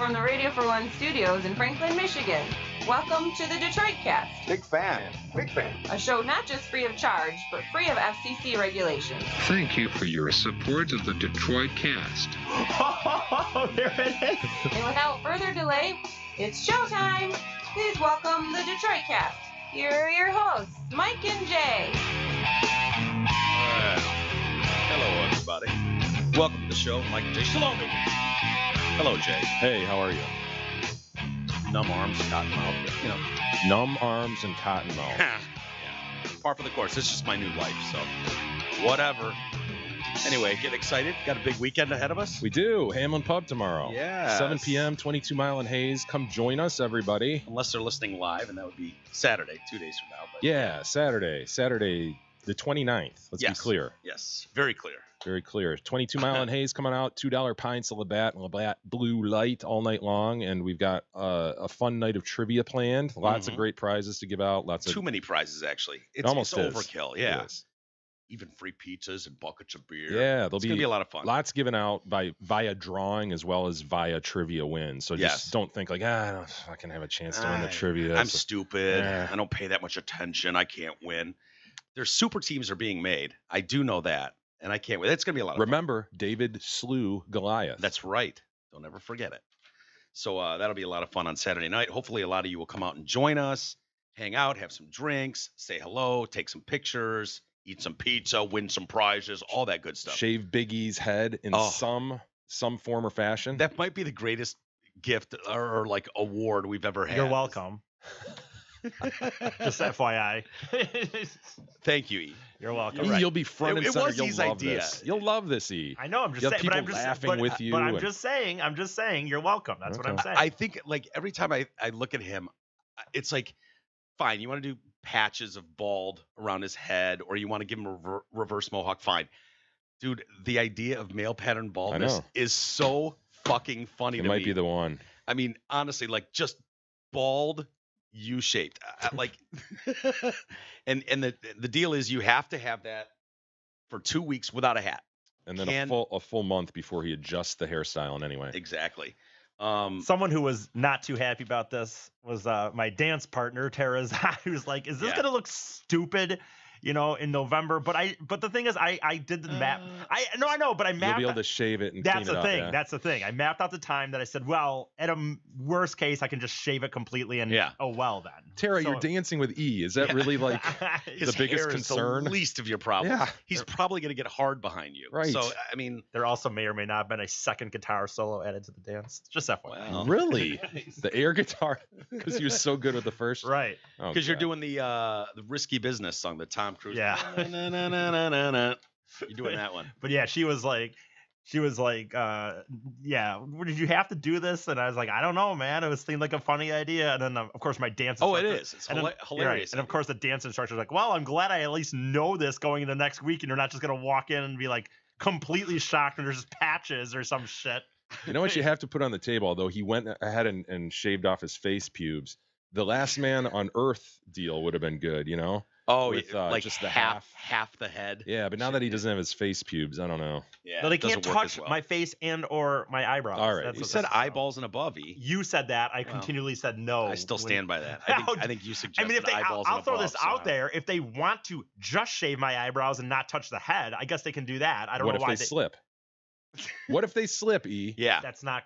from the Radio for One studios in Franklin, Michigan. Welcome to the Detroit Cast. Big fan. A show not just free of charge, but free of FCC regulations. Thank you for your support of the Detroit Cast. Oh, there it is. And without further delay, it's showtime. Please welcome the Detroit Cast. Here are your hosts, Mike and Jay. Hello, everybody. Welcome to the show, Mike and Jay. Shalom. Hello, Jay. Hey, how are you? Numb arms, cotton mouth, you know. Numb arms and cotton mouth. Yeah. Par for the course. It's just my new life, so whatever. Anyway, get excited. Got a big weekend ahead of us. We do. Hamlin Pub tomorrow. Yeah. 7 p.m., 22 Mile and Hayes. Come join us, everybody. Unless they're listening live, and that would be Saturday, 2 days from now. But Yeah, Saturday, the 29th. Let's be clear. Yes, very clear. Very clear. 22 Mile and Hayes coming out. $2 pints of Labatt and Labatt Blue Light all night long. And we've got a fun night of trivia planned. Lots of great prizes to give out. Too many prizes, actually. It's almost overkill. Yeah. It is. Even free pizzas and buckets of beer. Yeah, it's gonna be a lot of fun. Lots given out via drawing as well as via trivia wins. So just don't think like, I don't fucking have a chance to win the trivia. I'm stupid. Yeah. I don't pay that much attention. I can't win. There's super teams are being made. I do know that, and I can't win. It's gonna be a lot of Remember, David slew Goliath. That's right. Don't ever forget it. So that'll be a lot of fun on Saturday night. Hopefully, a lot of you will come out and join us, hang out, have some drinks, say hello, take some pictures. Eat some pizza, win some prizes, all that good stuff. Shave Big E's head in some form or fashion. That might be the greatest gift or like award we've ever had. You're welcome. Just FYI. Thank you, E. You're welcome. E, you'll be front and It center. was You'll E's love idea. this. You'll love this, E. I know. I'm just You'll have saying. But I'm people just laughing with you. But I'm and- just saying. You're welcome. That's what I'm saying. I think like every time I look at him, it's like, fine, you want to do patches of bald around his head, or you want to give him a reverse mohawk, fine. Dude, the idea of male pattern baldness is so fucking funny to me. It might be the one. I mean, honestly, like just bald, U-shaped. Like, and the deal is you have to have that for 2 weeks without a hat. And then a full month before he adjusts the hairstyle in any way. Exactly. Someone who was not too happy about this was my dance partner, Tara Zai, who's like, is this going to look stupid, in November? But the thing is, I did the map. I know, but I mapped. You'll be able to shave it and that's clean it the up, thing. yeah. That's the thing. I mapped out the time that I said, well, at a worst case, I can just shave it completely and oh well then. Tara, you're dancing with E. Is that really like His the biggest hair concern? Is the least of your problems. Yeah. He's probably going to get hard behind you. Right. So, I mean, there also may or may not have been a second guitar solo added to the dance. Just FYI. Well. Really? The air guitar? Because he was so good with the first? Right. Because you're doing the Risky Business song, the Tom Cruise. Yeah. You're doing that one. But yeah, she was like, yeah, did you have to do this? And I was like, I don't know, man. It seemed like a funny idea. And then, of course, my dance instructor. Oh, it is. It's hilarious. Right. And of course, the dance instructor was like, well, I'm glad I at least know this going into next week. And you're not just going to walk in and be like completely shocked when there's just patches or some shit. You know what you have to put on the table, though? He went ahead and shaved off his face pubes. The Last Man on Earth deal would have been good, Oh, with, like just the half the head. Yeah, but now that he doesn't have his face pubes, I don't know. Yeah, but they it doesn't can't work touch as well. my face and or my eyebrows. All right. That's You what said this is eyeballs and above, E. You said that. I continually said no. I still stand by that. I think you suggested I mean, if they, eyeballs I'll and throw above, this out there. If they want to just shave my eyebrows and not touch the head, I guess they can do that. I don't What know if why they slip? What if they slip, E? Yeah. That's not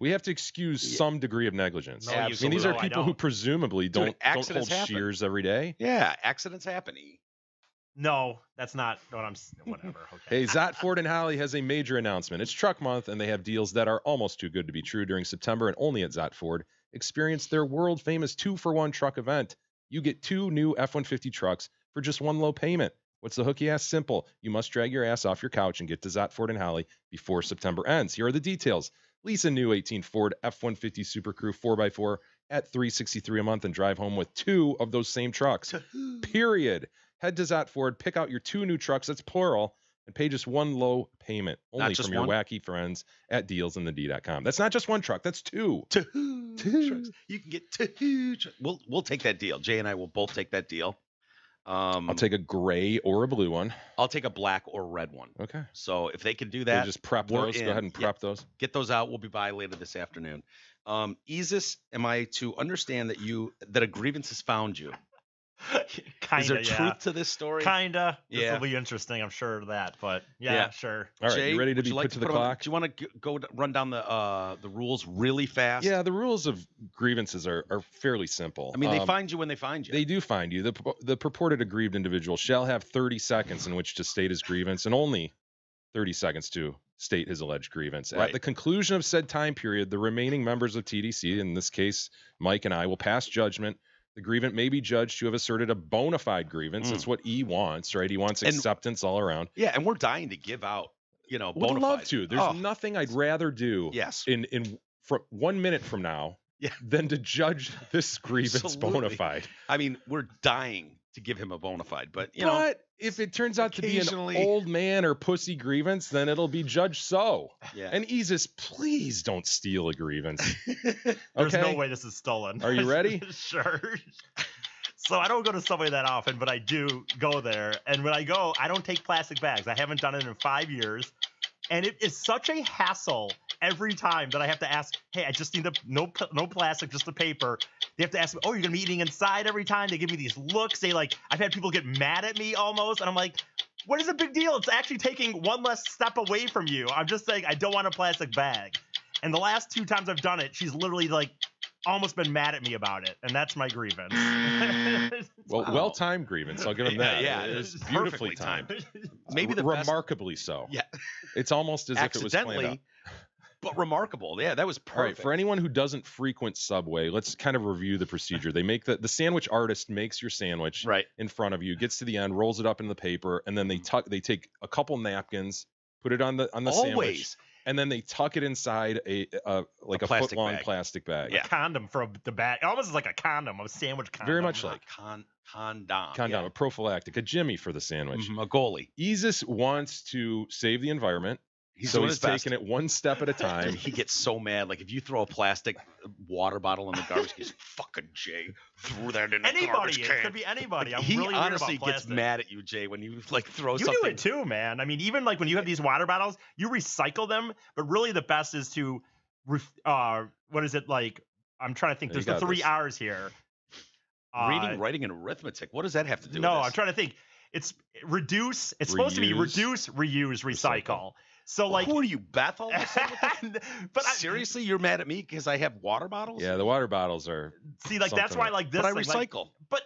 We have to excuse some degree of negligence. No, I mean, these are people who presumably don't hold happen. shears every day. Yeah, accidents happen, E. No, that's not what I'm. Whatever. Okay. Hey, Zott Ford and Holly has a major announcement. It's Truck Month, and they have deals that are almost too good to be true during September, and only at Zott Ford. Experience their world-famous 2-for-1 truck event. You get 2 new F-150 trucks for just 1 low payment. What's the hooky ass? Simple. You must drag your ass off your couch and get to Zott Ford and Holly before September ends. Here are the details. Lease a new 18 Ford F-150 Super Crew 4x4 at $363 a month and drive home with 2 of those same trucks. Period. Head to Zott Ford, pick out your 2 new trucks, that's plural, and pay just 1 low payment. Only from your wacky friends at dealsinthed.com. That's not just 1 truck, that's 2. 2 trucks. You can get 2 trucks. We'll take that deal. Jay and I will both take that deal. I'll take a gray or a blue one. I'll take a black or red one. Okay. So if they can do So that, just prep we're those. Go in. ahead and Yeah. prep those. Get those out. We'll be by later this afternoon. Isis, am I to understand that a grievance has found you? Kinda, Is there yeah. truth to this story? Kinda. This Yeah. will be interesting, I'm sure of that. But yeah, Yeah. sure. All right, Jay, you ready to would be you like put to the put 'em- clock? Do you want to run down the rules really fast? Yeah, the rules of grievances are fairly simple. I mean, they find you when they find you. They do find you. The purported aggrieved individual shall have 30 seconds in which to state his grievance and only 30 seconds to state his alleged grievance. Right. At the conclusion of said time period, the remaining members of TDC, in this case, Mike and I, will pass judgment. The grievant may be judged to have asserted a bona fide grievance. That's what E wants, right? He wants And- acceptance all around. Yeah, and we're dying to give out, Would bona love fide. to. There's Oh, nothing I'd rather do yes. in 1 minute from now Yeah. than to judge this grievance bona Absolutely. fide. I mean, we're dying to give him a bona fide, but you know, But if it turns out to be an occasionally- old man or pussy grievance, then it'll be judged so. yeah. And Isis, please don't steal a grievance. There's Okay? no way this is stolen. Are you ready? Sure. So I don't go to Subway that often, but I do go there. And when I go, I don't take plastic bags. I haven't done it in 5 years. And it is such a hassle every time that I have to ask, hey, I just need no plastic, just the paper. They have to ask me, oh, you're going to be eating inside every time? They give me these looks. I've had people get mad at me almost. And I'm like, what is the big deal? It's actually taking one less step away from you. I'm just saying, I don't want a plastic bag. And the last 2 times I've done it, she's literally almost been mad at me about it. And that's my grievance. Well, Wow. well-timed grievance. I'll give him that. Yeah, It was it's beautifully perfectly timed. timed. Maybe the best. remarkably so. Yeah. It's almost as if it was planned out. Accidentally, but remarkable. Yeah, that was All right, perfect. for anyone who doesn't frequent Subway, let's kind of review the procedure. They make the sandwich artist makes your sandwich Right. in front of you, gets to the end, rolls it up in the paper, and then they take a couple napkins, put it on the sandwich, Always. and then they tuck it inside a plastic foot-long bag. plastic bag. Yeah. A condom for the bag. It almost is like a condom, a sandwich condom. Very much Not like condom. condom, a prophylactic, a Jimmy for the sandwich. Mhm, a goalie. Isis wants to save the environment, He's so doing he's his best. taking it one step at a time. And he gets so mad. Like if you throw a plastic water bottle in the garbage, he's fucking Jay threw that in the garbage Anybody. It can. could be anybody. I'm he really weird honestly about gets plastic. mad at you, Jay, when you throw You something. do it too, man. I mean, even when you have these water bottles, you recycle them, but really the best is to, what is it like? I'm trying to think. You There's the got 3 this. R's here. Reading, writing, and arithmetic. What does that have to do No, with I'm this? trying to think. It's reduce. It's supposed to be Reuse. reduce, reuse, recycle. So like, Who are you, Beth? All of a sudden? but Seriously, you're mad at me because I have water bottles? Yeah, the water bottles are. see, like that's something why like- like this. But I thing, like, recycle. but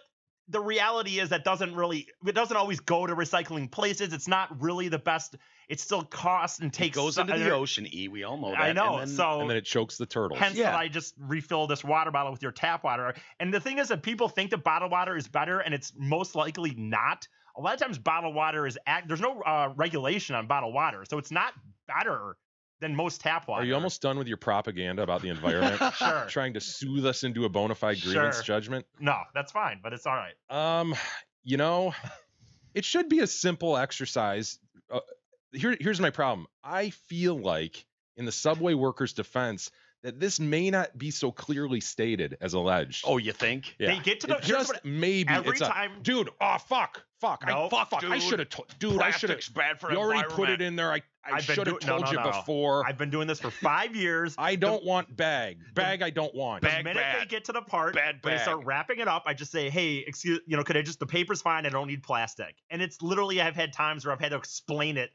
the reality is that it doesn't always go to recycling places. It's not really the best. It still costs and It takes. goes into the ocean, E. We all know that. I know. And then, So And then it chokes the turtles. hence Yeah. that I just refill this water bottle with your tap water. And the thing is that people think that bottled water is better, and it's most likely not. A lot of times, bottled water is there's no regulation on bottled water, so it's not better than most tap water. Are you almost done with your propaganda about the environment? Sure. Trying to soothe us into a bona fide grievance Sure. judgment? No, that's fine, but it's all right. You know, it should be a simple exercise. Here's my problem. I feel like, in the Subway workers' defense, that this may not be so clearly stated as alleged. Oh, you think? yeah. They get to the It here's just what- maybe every it's a time. dude. Oh fuck. No, I dude. should have dude. I should have. Plastic's bad for You already put it environment. in there. I I've been should have do- no, told no, you no. before. I've been doing this for 5 years. I don't want bag. Bag I don't want. The Bag minute they bad. get to the part Bad when they start bag. wrapping it up, I just say, "Hey, excuse, could I just the paper's fine. I don't need plastic." And it's literally I've had times where I've had to explain it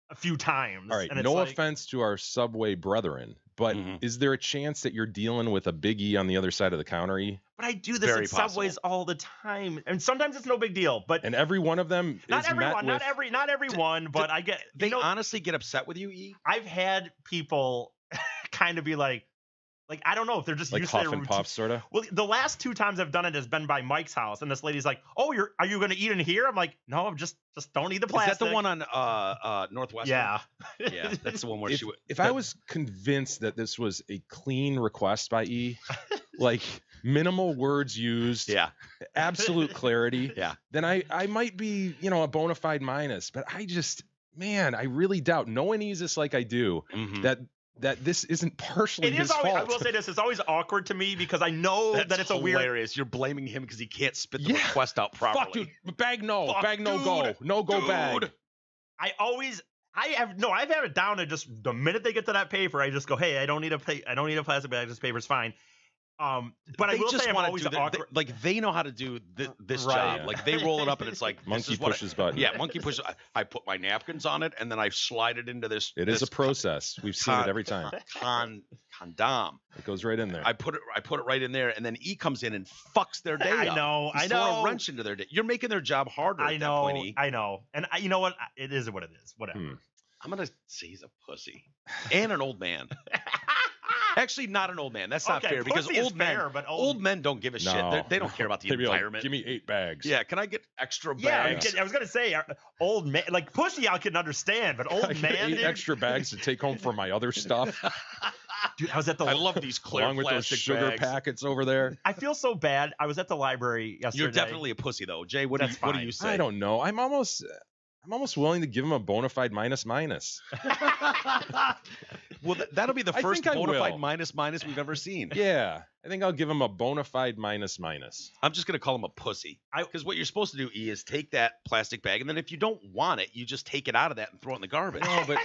a few times. All right, and it's no like, offense to our Subway brethren, but Mhm. is there a chance that you're dealing with a Big E on the other side of the counter, E? but I do this very at Subways all the time, and sometimes it's no big deal. But And every one of them not is everyone, met not with, everyone. But I get They you know, honestly get upset with you, E? I've had people kind of be like I don't know if they're just like used to huff their and routine. puff, sort of. Well, the last 2 times I've done it has been by Mike's house, and this lady's like, "Oh, are you going to eat in here?" I'm like, "No, I'm just don't eat the Is plastic." that the one on Northwestern? Yeah. Yeah, that's the one where If, she would. if I was convinced that this was a clean request by E, like minimal words used, Yeah, absolute clarity, yeah. then I might be, a bona fide minus. But I really doubt, knowing Isis like I do, Mhm. that that this isn't partially It his is always, fault. I will say this, it's always awkward to me because I know That's that it's a weird. hilarious. You're blaming him because he can't spit the Yeah. request out properly. Fuck, dude. Bag no. Fuck, Bag no dude. go. No go bag. I've had it down to just the minute they get to that paper, I just go, hey, I don't need a plastic bag. This paper's fine. But I They will just say I'm wanna always do the- awkward. they know how to do this Right. job. Like they roll it up and it's like this Monkey is what pushes button. Yeah, monkey pushes. I put my napkins on it and then I slide it into this. It is this a process. We've seen it every time. Condom. It goes right in there. I put it right in there, and then E comes in and fucks their day I up. know, He's I throwing know. a wrench into their day. You're making their job harder. I at know, That point, E. I know, and you know what? It is what it is. Whatever. I'm gonna say he's a pussy and an old man. Actually, not an old man. That's not Okay, fair because pussy is old men, fair, but old men don't give a shit. No. They don't care about the They'd be like, environment. give me 8 bags. Yeah, can I get extra Yeah, bags? I was gonna say old man, like pussy, I can understand, but I old get man, 8 dude, extra bags to take home for my other stuff, dude, I was at the. I love these clear along with those plastic sugar bags. packets over there. I feel so bad. I was at the library yesterday. You're definitely a pussy, though, Jay. What do That's you fine. say? I don't know. I'm almost willing to give him a bona fide minus. Well, that'll be the I first think I bona fide will. minus we've ever seen. Yeah, I think I'll give him a bona fide minus. I'm just gonna call him a pussy. Because what you're supposed to do, E, is take that plastic bag, and then if you don't want it, you just take it out of that and throw it in the garbage. No, but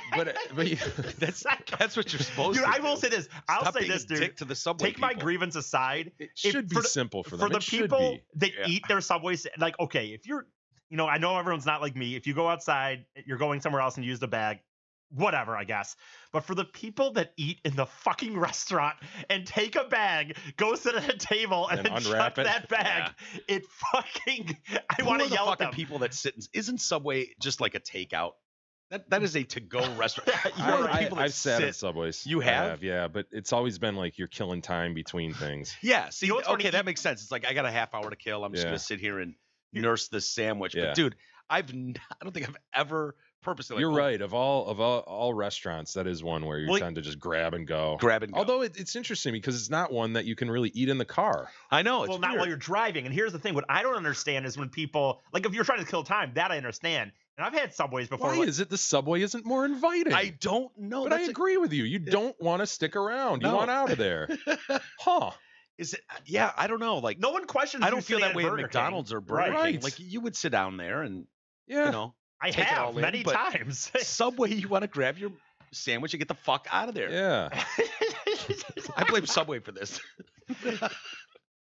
That's what you're supposed Dude, to do. I will say this. I'll Stop say being this, a dude. dick to the Subway Take my people. grievance aside. it should be for the- simple for For them. the It should people be. that Yeah. eat their Subways, like, okay, if you're, I know everyone's not like me. If you go outside, you're going somewhere else and use the bag, whatever, I guess. But for the people that eat in the fucking restaurant and take a bag, go sit at a table, and And then unwrap chuck it? that bag, it fucking, I Who want are to the yell at fucking them. people that sit in, isn't Subway just like a takeout? That is a to-go restaurant. You're Who are the right. people that I've sat at sit- Subways. You I have? yeah, but it's always been like you're killing time between things. Yeah, see, You know what's funny? okay, that makes sense. It's like I got a half hour to kill. I'm just Yeah. gonna sit here and nurse this sandwich. Yeah. But dude, I don't think I've ever purposely. Like, You're oh, right. Of all restaurants, that is one where you Well, tend to just grab and go. Grab and go. Although it's interesting because it's not one that you can really eat in the car. I know it's Well, not weird. while you're driving. And here's the thing: what I don't understand is when people, like, if you're trying to kill time, that I understand. And I've had Subways before. Why like- is it the Subway isn't more inviting? I don't know. but I That's a- agree with you. You don't want to stick around. You No. want out of there. Huh. Is it? Yeah, I don't know. Like, No one questions. I you don't feel sitting that at way at Burger King. McDonald's or Burger Right. King. Like, you would sit down there and Yeah. you know, I take it all have in, many but- times. Subway, you want to grab your sandwich and get the fuck out of there. Yeah. I blame Subway for this.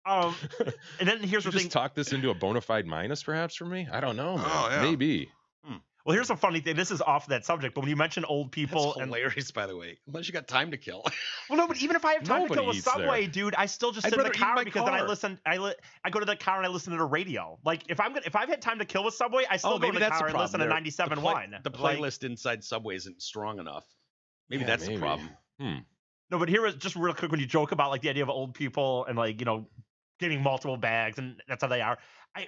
And then here's You the thing. just talk this into a bona fide minus, perhaps, for me? I don't know. Man. Oh, yeah. Maybe. Well, here's a funny thing. This is off that subject, but when you mention old people That's and hilarious, by the way. Unless you got time to kill. well, no, but even if I have time to kill Nobody a eats there. Subway, dude, I still just I'd sit in the rather eat in car my because then I car. listen. I go to the car and I listen to the radio. Like if I've had time to kill a Subway, I still go maybe in the that's car the and listen to problem. 97.1. The playlist inside Subway isn't strong enough. Maybe Yeah, that's maybe. the problem. No, but here is just real quick when you joke about like the idea of old people and like getting multiple bags and that's how they are.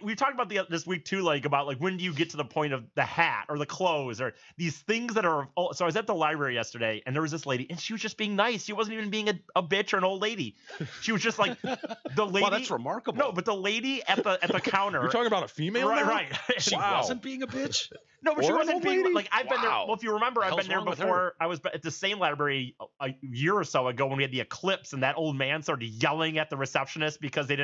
We talked about this week too, like about like when do you get to the point of the hat or the clothes or these things that are. So I was at the library yesterday and there was this lady and she was just being nice. She wasn't even being a bitch or an old lady. She was just like the lady. Wow, that's remarkable. No, but the lady at the counter. You're talking about a female right, now? right. she Wow. wasn't being a bitch. No, but she Or an wasn't old being lady? like I've been there. Wow. Well, if you remember, I've Hell's been there wrong with her? before. I was at the same library a year or so ago when we had the eclipse, and that old man started yelling at the receptionist because they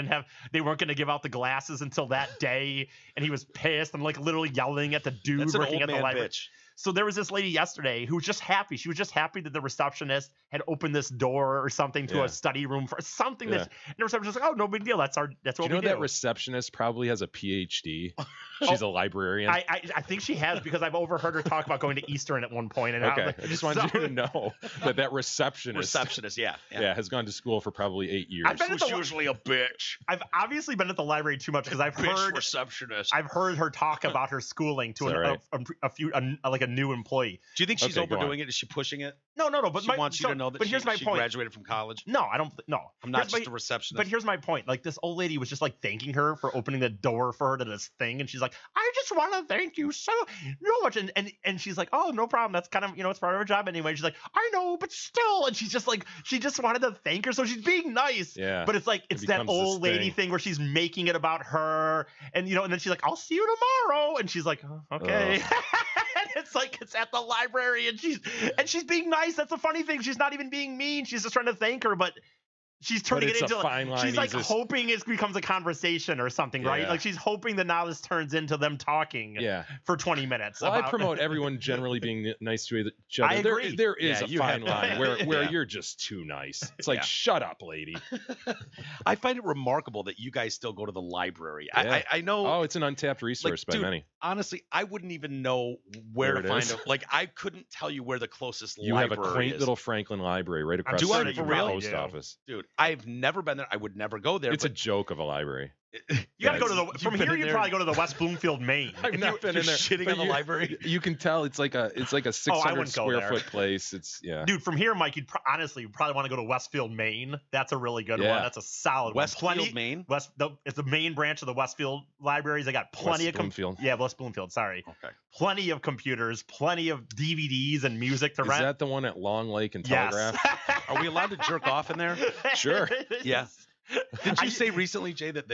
weren't going to give out the glasses until that day, and he was pissed and like literally yelling at the dude That's an working old at the man library. bitch. So there was this lady yesterday who was just happy. She was just happy that the receptionist had opened this door or something to Yeah. a study room for something Yeah. that. And the receptionist was like, "Oh, no big deal. That's Do what you we know do." that receptionist probably has a PhD? She's a librarian. I think she has because I've overheard her talk about going to Eastern at one point. And Okay, I just wanted so- you to know that receptionist, Yeah. has gone to school for probably 8 years. I've been at the- usually a bitch. I've obviously been at the library too much because I've heard receptionist. I've heard her talk about her schooling to Is that right? a new employee. Do you think she's Okay, go on. overdoing it? Is she pushing it? No. But She wants you to know that But here's my she point. graduated from college. No, I don't. No, I'm not Here's just my- a receptionist. But here's my point. Like this old lady was just like thanking her for opening the door for her to this thing, and she's like, "I just want to thank you so much." And she's like, "Oh, no problem. That's kind of it's part of her job anyway." She's like, "I know, but still." And she's just like, she just wanted to thank her, so she's being nice. Yeah. But it's like it's that becomes this old lady thing. thing where she's making it about her, and and then she's like, "I'll see you tomorrow," and she's like, "Oh, "Okay." it's like it's at the library, and she's being nice. That's the funny thing. She's not even being mean. She's just trying to thank her, but she's turning it's it into a fine line. she's like hoping it becomes a conversation or something, right? Yeah. Like she's hoping that now this turns into them talking Yeah. for 20 minutes. Well, I about- promote everyone generally being nice to each other. I agree. There is Yeah, a you fine have- line where Yeah. you're just too nice. It's like, Yeah. shut up, lady. I find it remarkable that you guys still go to the library. Yeah. I know. Oh, it's an untapped resource by dude, many. Honestly, I wouldn't even know where Where to it find is. it. Like, I couldn't tell you where the closest You have library a quaint is. little Franklin library right across Do the I street for from the real? post Yeah. office. Dude, I've never been there. I would never go there. It's a but joke of a library. You gotta go to the You've from been here. in You'd there probably go to the West Bloomfield, Maine. I've not been you're in there. shitting but on the you- library. You can tell it's like a 600 wouldn't go square there. foot place. It's Dude, from here, Mike, honestly probably want to go to Westfield, Maine. That's a really good Yeah. one. That's a solid Westfield, one. Maine. It's the main branch of the Westfield libraries. They got plenty West of Bloomfield. Yeah, West Bloomfield. Sorry, Okay. plenty of computers, plenty of DVDs and music to Is rent. that the one at Long Lake and Yes. Telegraph? Are we allowed to jerk off in there? Sure. Yeah. Did you say recently, Jay, that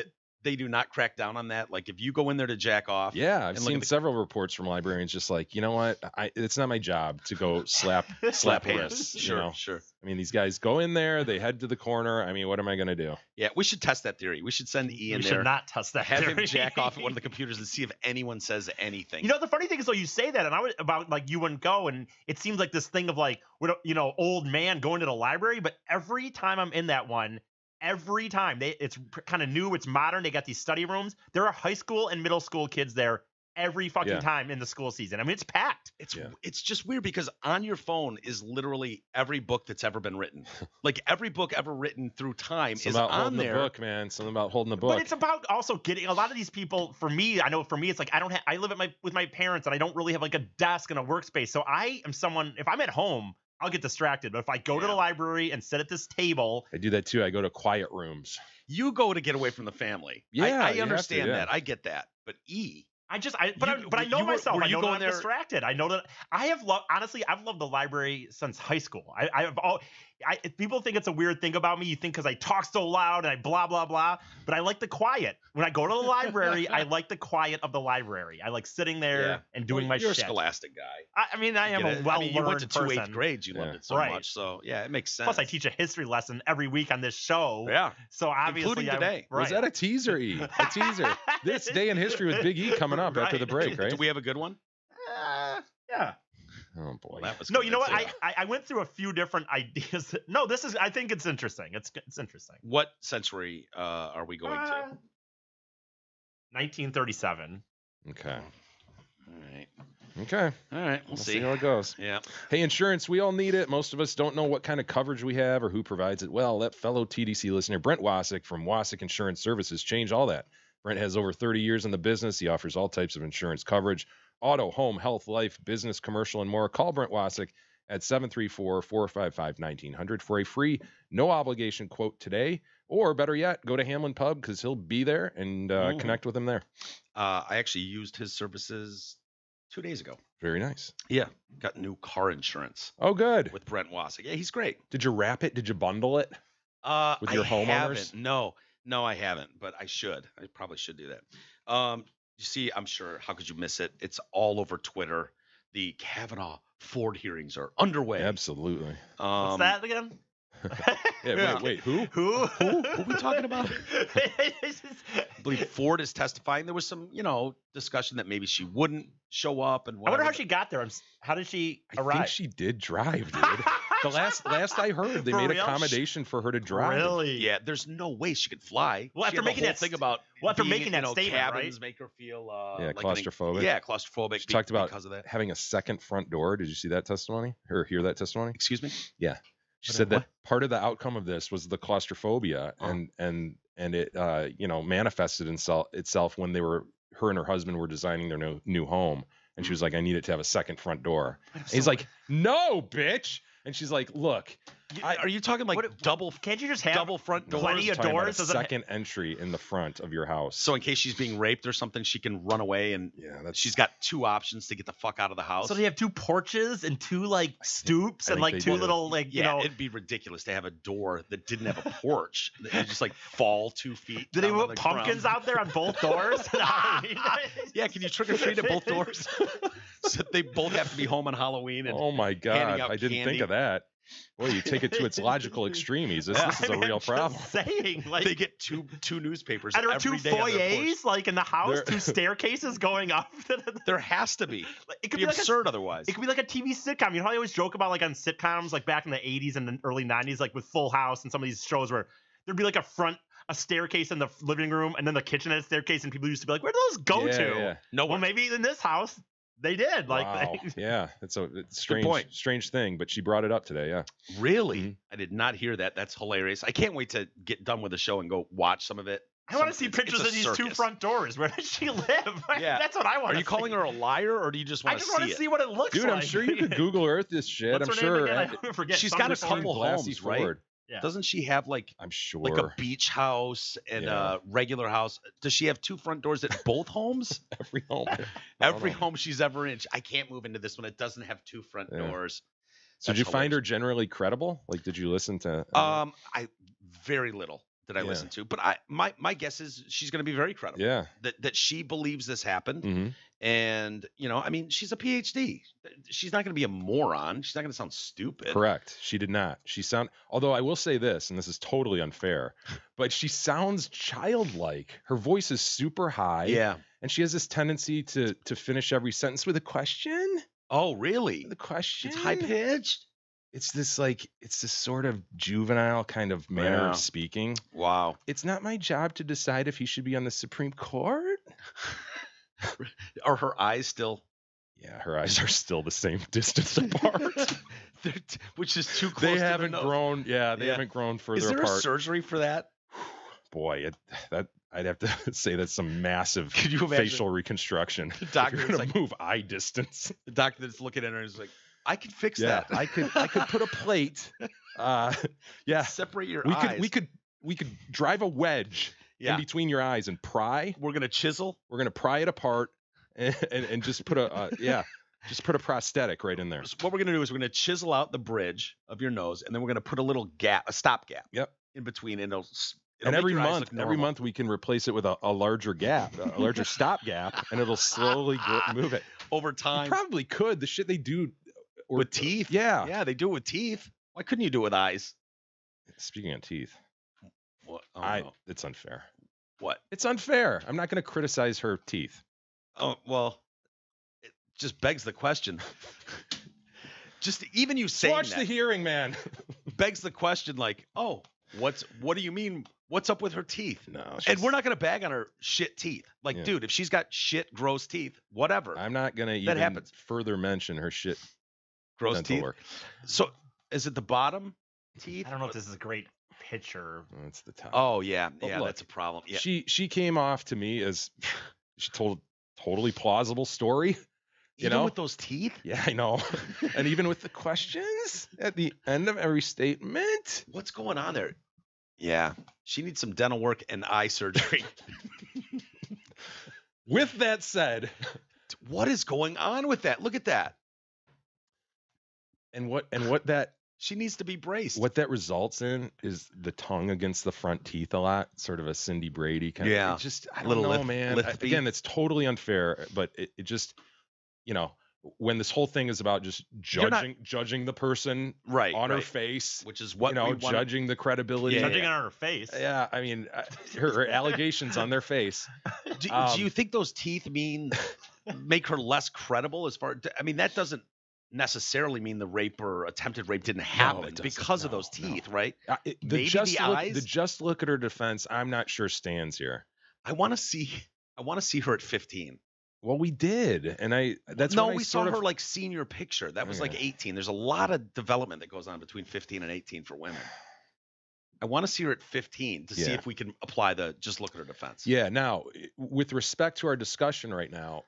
they do not crack down on that? Like, if you go in there to jack off, Yeah, I've And look seen at the- several reports from librarians just like, you know what? It's not my job to go slap slap hands. hands. you Sure, know? sure. I mean, these guys go in there, they head to the corner. I mean, what am I going to do? Yeah, we should test that theory. We should send We Ian should there, not test that. have him theory. jack off at one of the computers and see if anyone says anything. You know, the funny thing is, though, you say that, and I was about like you wouldn't go, and it seems like this thing of like, old man going to the library. But every time I'm in that one, every time it's kind of new, it's modern. They got these study rooms. There are high school and middle school kids there every fucking Yeah. time in the school season. I mean, it's packed. Yeah. It's just weird because on your phone is literally every book that's ever been written. Like, every book ever written through time Something is about on holding there. the book, man. Something about holding the book. But it's about also getting a lot of these people. For me, I know for me, it's like I live with my parents, and I don't really have like a desk and a workspace. So I am someone. If I'm at home, I'll get distracted. But if I go to the Yeah. library and sit at this table, I do that too. I go to quiet rooms. You go to get away from the family. Yeah, you I have to, understand yeah. that. I get that. But I You- know you were- myself. were I you know that going I'm there- distracted. I know that I have loved. Honestly, I've loved the library since high school. People think it's a weird thing about me. You think because I talk so loud and I blah blah blah. But I like the quiet. When I go to the library, I like the quiet of the library. I like sitting there Yeah. and doing my you're shit. a scholastic guy. I mean, I am Get a it? well-learned you went to two person. eighth grades. You Yeah. loved it so Right. much. So yeah, it makes sense. Plus, I teach a history lesson every week on this show. Yeah. So obviously, Including today. Was that a teaser, E? A teaser. This day in history with Big E coming up after the break, right? Do we have a good one? Yeah. Oh boy. Well, that was No, you know what? convincing. I went through a few different ideas. No, I think it's interesting. It's interesting. What century are we going to? 1937. Okay. All right. Okay. All right. We'll We'll see. see how it goes. Yeah. Hey, insurance, we all need it. Most of us don't know what kind of coverage we have or who provides it. Well, let fellow TDC listener Brent Wasick from Wasick Insurance Services change all that. Brent has over 30 years in the business. He offers all types of insurance coverage: auto, home, health, life, business, commercial, and more. Call Brent Wasick at 734-455-1900 for a free, no obligation quote today. Or better yet, go to Hamlin Pub because he'll be there and Ooh. connect with him there. I actually used his services 2 days ago. Very nice. Yeah. Got new car insurance Oh, good. with Brent Wasick. Yeah, he's great. Did you wrap it? Did you bundle it? With your I homeowners? haven't. No, I haven't, but I should. I probably should do that. You see, I'm sure. How could you miss it? It's all over Twitter. The Kavanaugh Ford hearings are underway. Absolutely. What's that again? Yeah, Yeah. wait, who? Who? Who are we talking about? I believe Ford is testifying. There was some, discussion that maybe she wouldn't show up and I whatever. wonder how she got there. How did she I arrive? think she did drive, dude. The last I heard, they For made real? accommodation for her to drive. Really? Yeah, there's no way she could fly. Well, She after had the making whole that thing st- about well, after being, making that statement, cabins right? make her feel Yeah, like claustrophobic. Yeah, claustrophobic. She talked about because of that. having a second front door. Did you see that testimony or hear that testimony? Excuse me. She What said what? that part of the outcome of this was the claustrophobia, Oh. and it manifested itself when her and her husband were designing their new home, and she was like, I need it to have a second front door. And he's like, no, bitch. And she's like, look, Are you talking like What- double Can't you just have double front doors? plenty of talking about doors? a Doesn't ha- second entry in the front of your house. So in case she's being raped or something, she can run away, and Yeah, that's she's got two options to get the fuck out of the house. So they have two porches and two like stoops I and think like they two do. little like yeah, it'd be ridiculous to have a door that didn't have a porch. It just like fall 2 feet. Do they down on put the pumpkins ground. out there on both doors? No, I mean, Yeah, can you trick or treat at both doors? So they both have to be home on Halloween. And Oh my handing God, out I didn't think candy. of that. Boy, you take it to its logical extreme. This is a I'm real just problem. saying, like, they get two newspapers and there are every two day on their porch. foyers, like in the house, There- two staircases going up. There has to be. It It'd could be be like absurd otherwise. it could be like a TV sitcom. You know how I always joke about like on sitcoms, like back in the 80s and the early 90s, like with Full House and some of these shows where there'd be like a staircase in the living room and then the kitchen had a staircase, and people used to be like, where do those go Yeah, to? yeah. No Well, one. maybe in this house they did. Like, Wow. Yeah, it's a strange, point. strange thing, but she brought it up today. Yeah. Really? Mhm. I did not hear that. That's hilarious. I can't wait to get done with the show and go watch some of it. I want to see pictures it's a of these two circus. front doors. Where does she live? Yeah. That's what I want. Are you calling her a liar, or do you just I want just to want see to it? see what it looks Dude, like. I'm sure you could Google Earth this shit. What's I'm her sure. name again? I forget. She's Some got a Christine couple Blasey homes, right? Ford. Yeah. Doesn't she have like I'm sure. a beach house and Yeah. a regular house? Does she have two front doors at both homes? Every home. Every home she's ever in. I can't move into this one. It doesn't have two front Yeah. doors. So did That's you find her hilarious. generally credible? Like, did you listen to? I very little did I Yeah. listen to, but my guess is she's going to be very credible. Yeah. That she believes this happened. hmm And, I mean, she's a PhD. She's not going to be a moron. She's not going to sound stupid. Correct. She did not. Although I will say this, and this is totally unfair, but she sounds childlike. Her voice is super high. Yeah. And she has this tendency to finish every sentence with a question. Oh, really? The question. It's high pitched. It's this sort of juvenile kind of manner Yeah. of speaking. Wow. It's not my job to decide if he should be on the Supreme Court. Are her eyes still? Yeah, her eyes are still the same distance apart. Which is too close. They to the haven't nose. grown. Yeah, they Yeah. haven't grown Is further there apart. a surgery for that? Boy, I'd have to say that's some massive Could you imagine facial reconstruction. the If doctor you're that's gonna like move eye distance. the doctor that's looking at her is like, I can fix Yeah, that. I could put a plate. Yeah, Separate your we eyes. could drive a wedge Yeah. in between your eyes and pry. We're gonna chisel. We're gonna pry it apart and just put just put a prosthetic right in there. So what we're gonna do is we're gonna chisel out the bridge of your nose, and then we're gonna put a little gap, a stop gap. Yep. In between, and it'll And make every your eyes month, look every normal. month we can replace it with a larger gap, a larger stop gap, and it'll slowly move it. over You time probably could. The shit they do with teeth. Yeah. Yeah, they do it with teeth. Why couldn't you do it with eyes? Speaking of teeth, What? Oh, no. it's unfair. What? It's unfair. I'm not going to criticize her teeth. Oh well, it just begs the question. Just even you saying Watch that the hearing, man. begs the question. Like, oh, what do you mean? What's up with her teeth? No, And we're not gonna bag on her shit teeth. Like, Yeah. dude, if she's got shit, gross teeth, whatever. I'm not going to That even happens. further mention her shit Gross dental teeth. work. So, is it the bottom teeth? I don't know if this is a great picture. That's the top. Oh yeah, But yeah, look, that's a problem. Yeah. She came off to me as she told a totally plausible story. You Even know? with those teeth. Yeah, I know. And even with the questions at the end of every statement. What's going on there? Yeah, she needs some dental work and eye surgery. With that said, What is going on with that? Look at that. and what that She needs to be braced. what that results in is the tongue against the front teeth a lot, sort of a Cindy Brady kind Yeah. of. It just I don't Little know, lift- man. lispy. Again, it's totally unfair, but it just when this whole thing is about just You're not- judging the person right on her right. face, Which is what we want. judging the credibility. Yeah, Judging on her face. Yeah, I mean, her allegations on their face. Do Um, you think those teeth make her less credible? I mean, that doesn't necessarily mean the rape or attempted rape didn't happen doesn't. because of No, those no. teeth, right? The Maybe just the look, eyes? the just look at her defense, I'm not sure stands here. I want to see her at 15. Well, we did, and that's no, when I we saw sort her of, like senior picture. That was like Yeah. 18. There's a lot of development that goes on between 15 and 18 for women. I want to see her at 15 to see Yeah. if we can apply the just look at her defense. Yeah. Now, with respect to our discussion right now,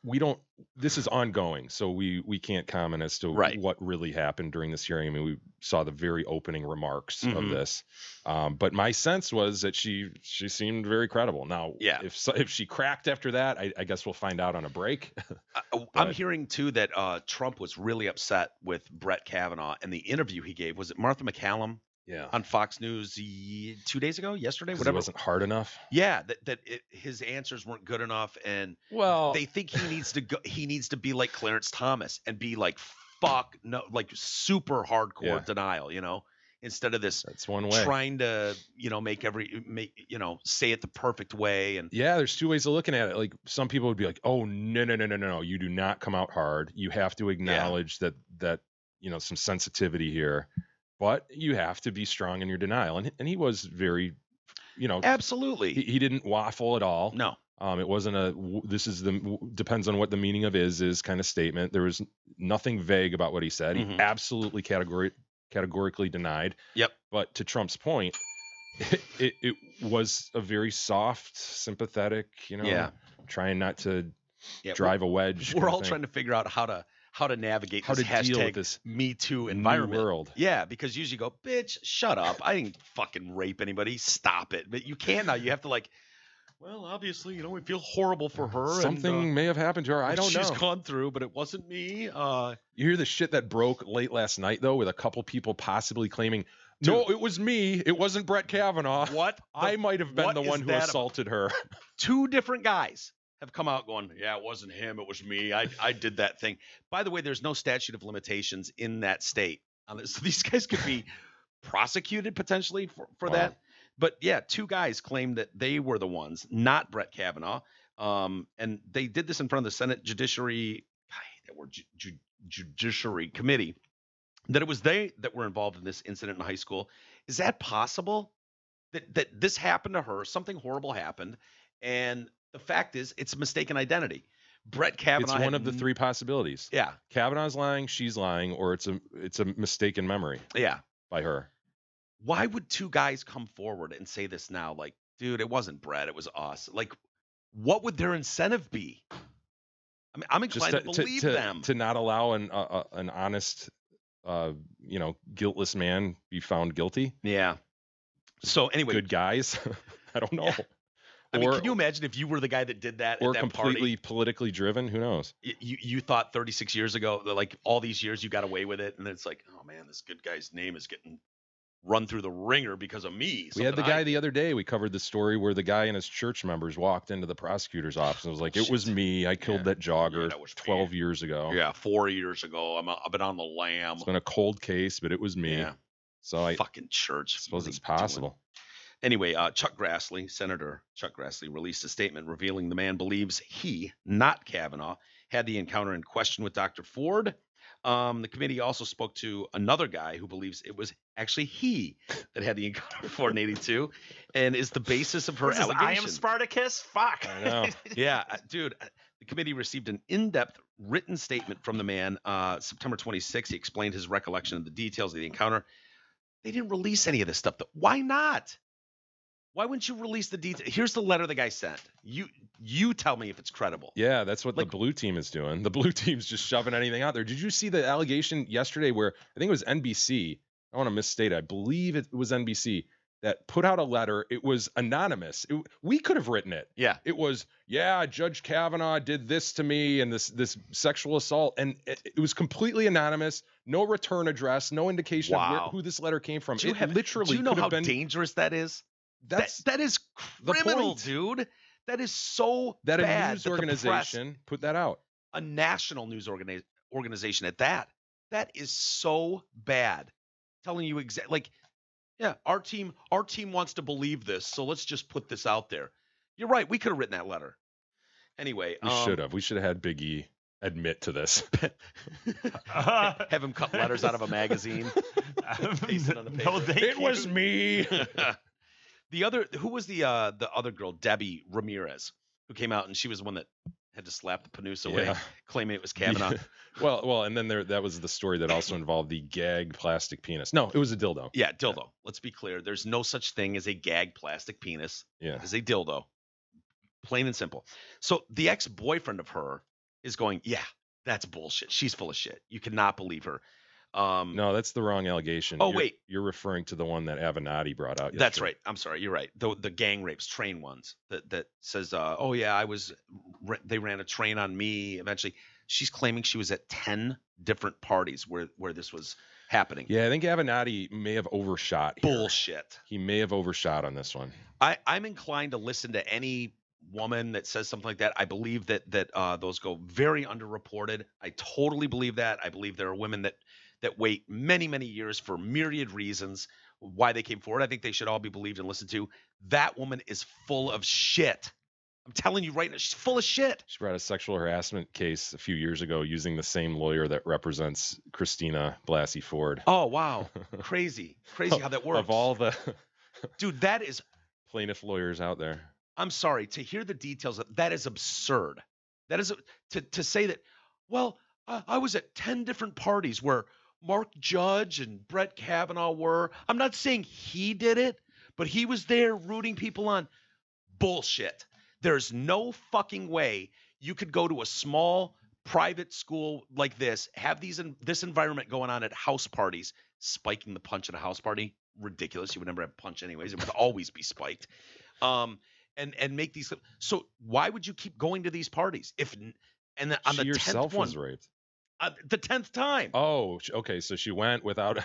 this is ongoing, so we can't comment as to Right. what really happened during this hearing. I mean, we saw the very opening remarks of Mhm. this, but my sense was that she seemed very credible. Now, Yeah. if she cracked after that, I guess we'll find out on a break. I'm But- hearing too that Trump was really upset with Brett Kavanaugh and the interview he gave. Was it Martha McCallum? Yeah. on Fox News 2 days ago, yesterday, 'Cause it whatever. wasn't hard enough. Yeah, his answers weren't good enough, and Well, they think he needs to go. He needs to be like Clarence Thomas and be like, fuck no, like super hardcore Yeah. denial, instead of this that's one way. trying to, say it the perfect way. And Yeah, there's two ways of looking at it. Like some people would be like, "Oh, no, you do not come out hard. You have to acknowledge that some sensitivity here, but you have to be strong in your denial." And he was very, absolutely, he didn't waffle at all. no, It wasn't depends on what the meaning of is kind of statement. There was nothing vague about what he said. Mhm. He absolutely categorically denied. Yep. But to Trump's point, it was a very soft, sympathetic, Yeah. trying not to yeah, drive a wedge. We're all trying to figure out how to navigate How this to deal hashtag with this Me Too new environment. world. Yeah, because usually you go, bitch, shut up. I didn't fucking rape anybody. Stop it. But you can't now. You have to well, obviously, we feel horrible for her. Something may have happened to her. I don't know. She's gone through, but it wasn't me. You hear the shit that broke late last night, though, with a couple people possibly claiming, no, it was me. It wasn't Brett Kavanaugh. What? I might have been what the is one who that about? assaulted her. Two different guys have come out going, yeah, it wasn't him. It was me. I did that thing. By the way, there's no statute of limitations in that state. So these guys could be prosecuted potentially for Wow. that. But yeah, two guys claimed that they were the ones, not Brett Kavanaugh. And they did this in front of the Senate Judiciary Committee, that it was they that were involved in this incident in high school. Is that possible? That this happened to her, something horrible happened, and the fact is it's a mistaken identity. Brett Kavanaugh. It's one of the three possibilities. Yeah. Kavanaugh's lying, she's lying, or it's a mistaken memory Yeah. by her. Why would two guys come forward and say this now? Like, dude, it wasn't Brett, it was us. Like, what would their incentive be? I mean, I'm inclined to believe them. To not allow an honest, guiltless man be found guilty. Yeah. So anyway, Good guys. I don't know. Yeah. I mean, can you imagine if you were the guy that did that or at that completely party? politically driven? Who knows? You thought 36 years ago that like all these years you got away with it, and then it's like, oh man, this good guy's name is getting run through the ringer because of me. We had the Something guy the other day. We covered the story where the guy and his church members walked into the prosecutor's office and was like, "It was Shit. me. I killed that jogger Yeah, that was me. 12 years ago. Yeah, 4 years ago. I've been on the lam. It's been a cold case, but it was me." Yeah. So I Fucking church. suppose What it's are you doing? possible. Anyway, Senator Chuck Grassley released a statement revealing the man believes he, not Kavanaugh, had the encounter in question with Dr. Ford. The committee also spoke to another guy who believes it was actually he that had the encounter with Ford in 82 and is the basis of her What is this, I allegation. am Spartacus? Fuck. I know. Yeah, dude. The committee received an in-depth written statement from the man September 26th. He explained his recollection of the details of the encounter. They didn't release any of this stuff. Why not? Why wouldn't you release the details? Here's the letter the guy sent. You tell me if it's credible. Yeah, that's what Like- the blue team is doing. The blue team's just shoving anything out there. Did you see the allegation yesterday where I think it was NBC? I want to misstate it. I believe it was NBC that put out a letter. It was anonymous. We could have written it. Yeah. It was, yeah, Judge Kavanaugh did this to me and this sexual assault, and it was completely anonymous. No return address, no indication of Wow. who this letter came from. Do you It literally do you know could how have been. dangerous that is? That's that is the criminal, point. dude. That is so that bad a news that the press- organization put that out. a national news organization at that. That is so bad. Telling you exactly, like, yeah, our team wants to believe this, so let's just put this out there. You're right. We could have written that letter. Anyway, We should have. We should have had Big E admit to this. have him cut letters out of a magazine. Paste it on the No, paper. thank It was you. me. Who was the other girl, Debbie Ramirez, who came out and she was the one that had to slap the Panus away, Yeah. claiming it was Kavanaugh. Well, and then that was the story that also involved the gag plastic penis. No, it was a dildo. Yeah, dildo. Let's be clear. There's no such thing as a gag plastic penis. Yeah. As a dildo. Plain and simple. So the ex-boyfriend of her is going, yeah, that's bullshit. She's full of shit. You cannot believe her. No, that's the wrong allegation. Oh, wait. You're referring to the one that Avenatti brought out. That's yesterday. right. I'm sorry. You're right. The gang rapes, train ones that says, oh yeah, they ran a train on me eventually. She's claiming she was at 10 different parties where this was happening. Yeah, I think Avenatti may have overshot here. Bullshit. He may have overshot on this one. I'm inclined to listen to any woman that says something like that. I believe that those go very underreported. I totally believe that. I believe there are women that wait many, many years for myriad reasons why they came forward. I think they should all be believed and listened to. That woman is full of shit. I'm telling you right now, she's full of shit. She brought a sexual harassment case a few years ago using the same lawyer that represents Christina Blasey Ford. Oh, wow. Crazy how that works. Of all the dude, that is plaintiff lawyers out there. I'm sorry, to hear the details, that is absurd. That is to say that, well, I was at 10 different parties where Mark Judge and Brett Kavanaugh were. I'm not saying he did it, but he was there rooting people on. Bullshit. There's no fucking way you could go to a small private school like this, have this environment going on at house parties, spiking the punch at a house party. Ridiculous. You would never have punch anyways. It would always be spiked. And make these. So why would you keep going to these parties if? And on She the 10th herself one, was raped. the 10th time. Oh, okay. So she went without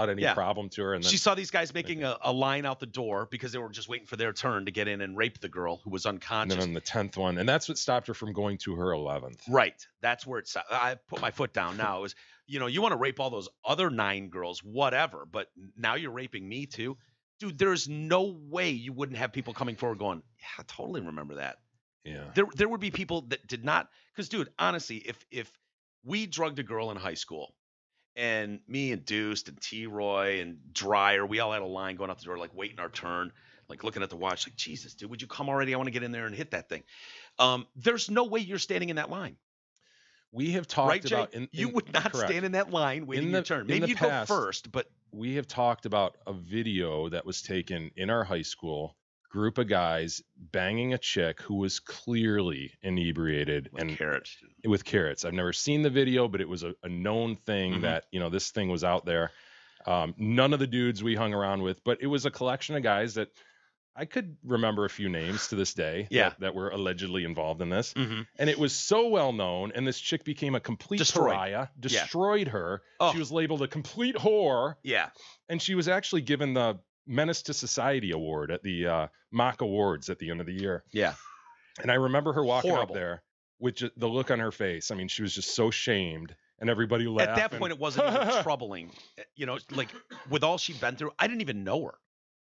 any Yeah. problem to her, and then She saw these guys making a line out the door because they were just waiting for their turn to get in and rape the girl who was and unconscious. then on the 10th one, and that's what stopped her from going to her 11th. Right. That's where it's. I put my foot down now. It was, you want to rape all those other 9 girls, whatever, but now you're raping me too. Dude, there's no way you wouldn't have people coming forward going, yeah, I totally remember that. Yeah. There would be people that did not, because dude, honestly, if we drugged a girl in high school and me and Deuced and T-Roy and Dreyer, we all had a line going out the door, like waiting our turn, like looking at the watch, like, Jesus, dude, would you come already? I want to get in there and hit that thing. There's no way you're standing in that line. We have talked Right, Jay? about You would not correct. stand in that line waiting your turn. in Maybe the you'd past, go first, but we have talked about a video that was taken in our high school, group of guys banging a chick who was clearly inebriated and carrots. with carrots. I've never seen the video, but it was a known thing Mhm. that, this thing was out there. None of the dudes we hung around with, but it was a collection of guys that I could remember a few names to this day Yeah. that were allegedly involved in this. Mm-hmm. And it was so well known, and this chick became a complete Destroyed. pariah, destroyed her. Oh. She was labeled a complete whore, Yeah. and she was actually given the Menace to Society Award at the Mock Awards at the end of the year. Yeah. And I remember her walking Horrible. up there with the look on her face. I mean, she was just so shamed, and everybody laughed. At that point, it wasn't even troubling. Like with all she'd been through, I didn't even know her.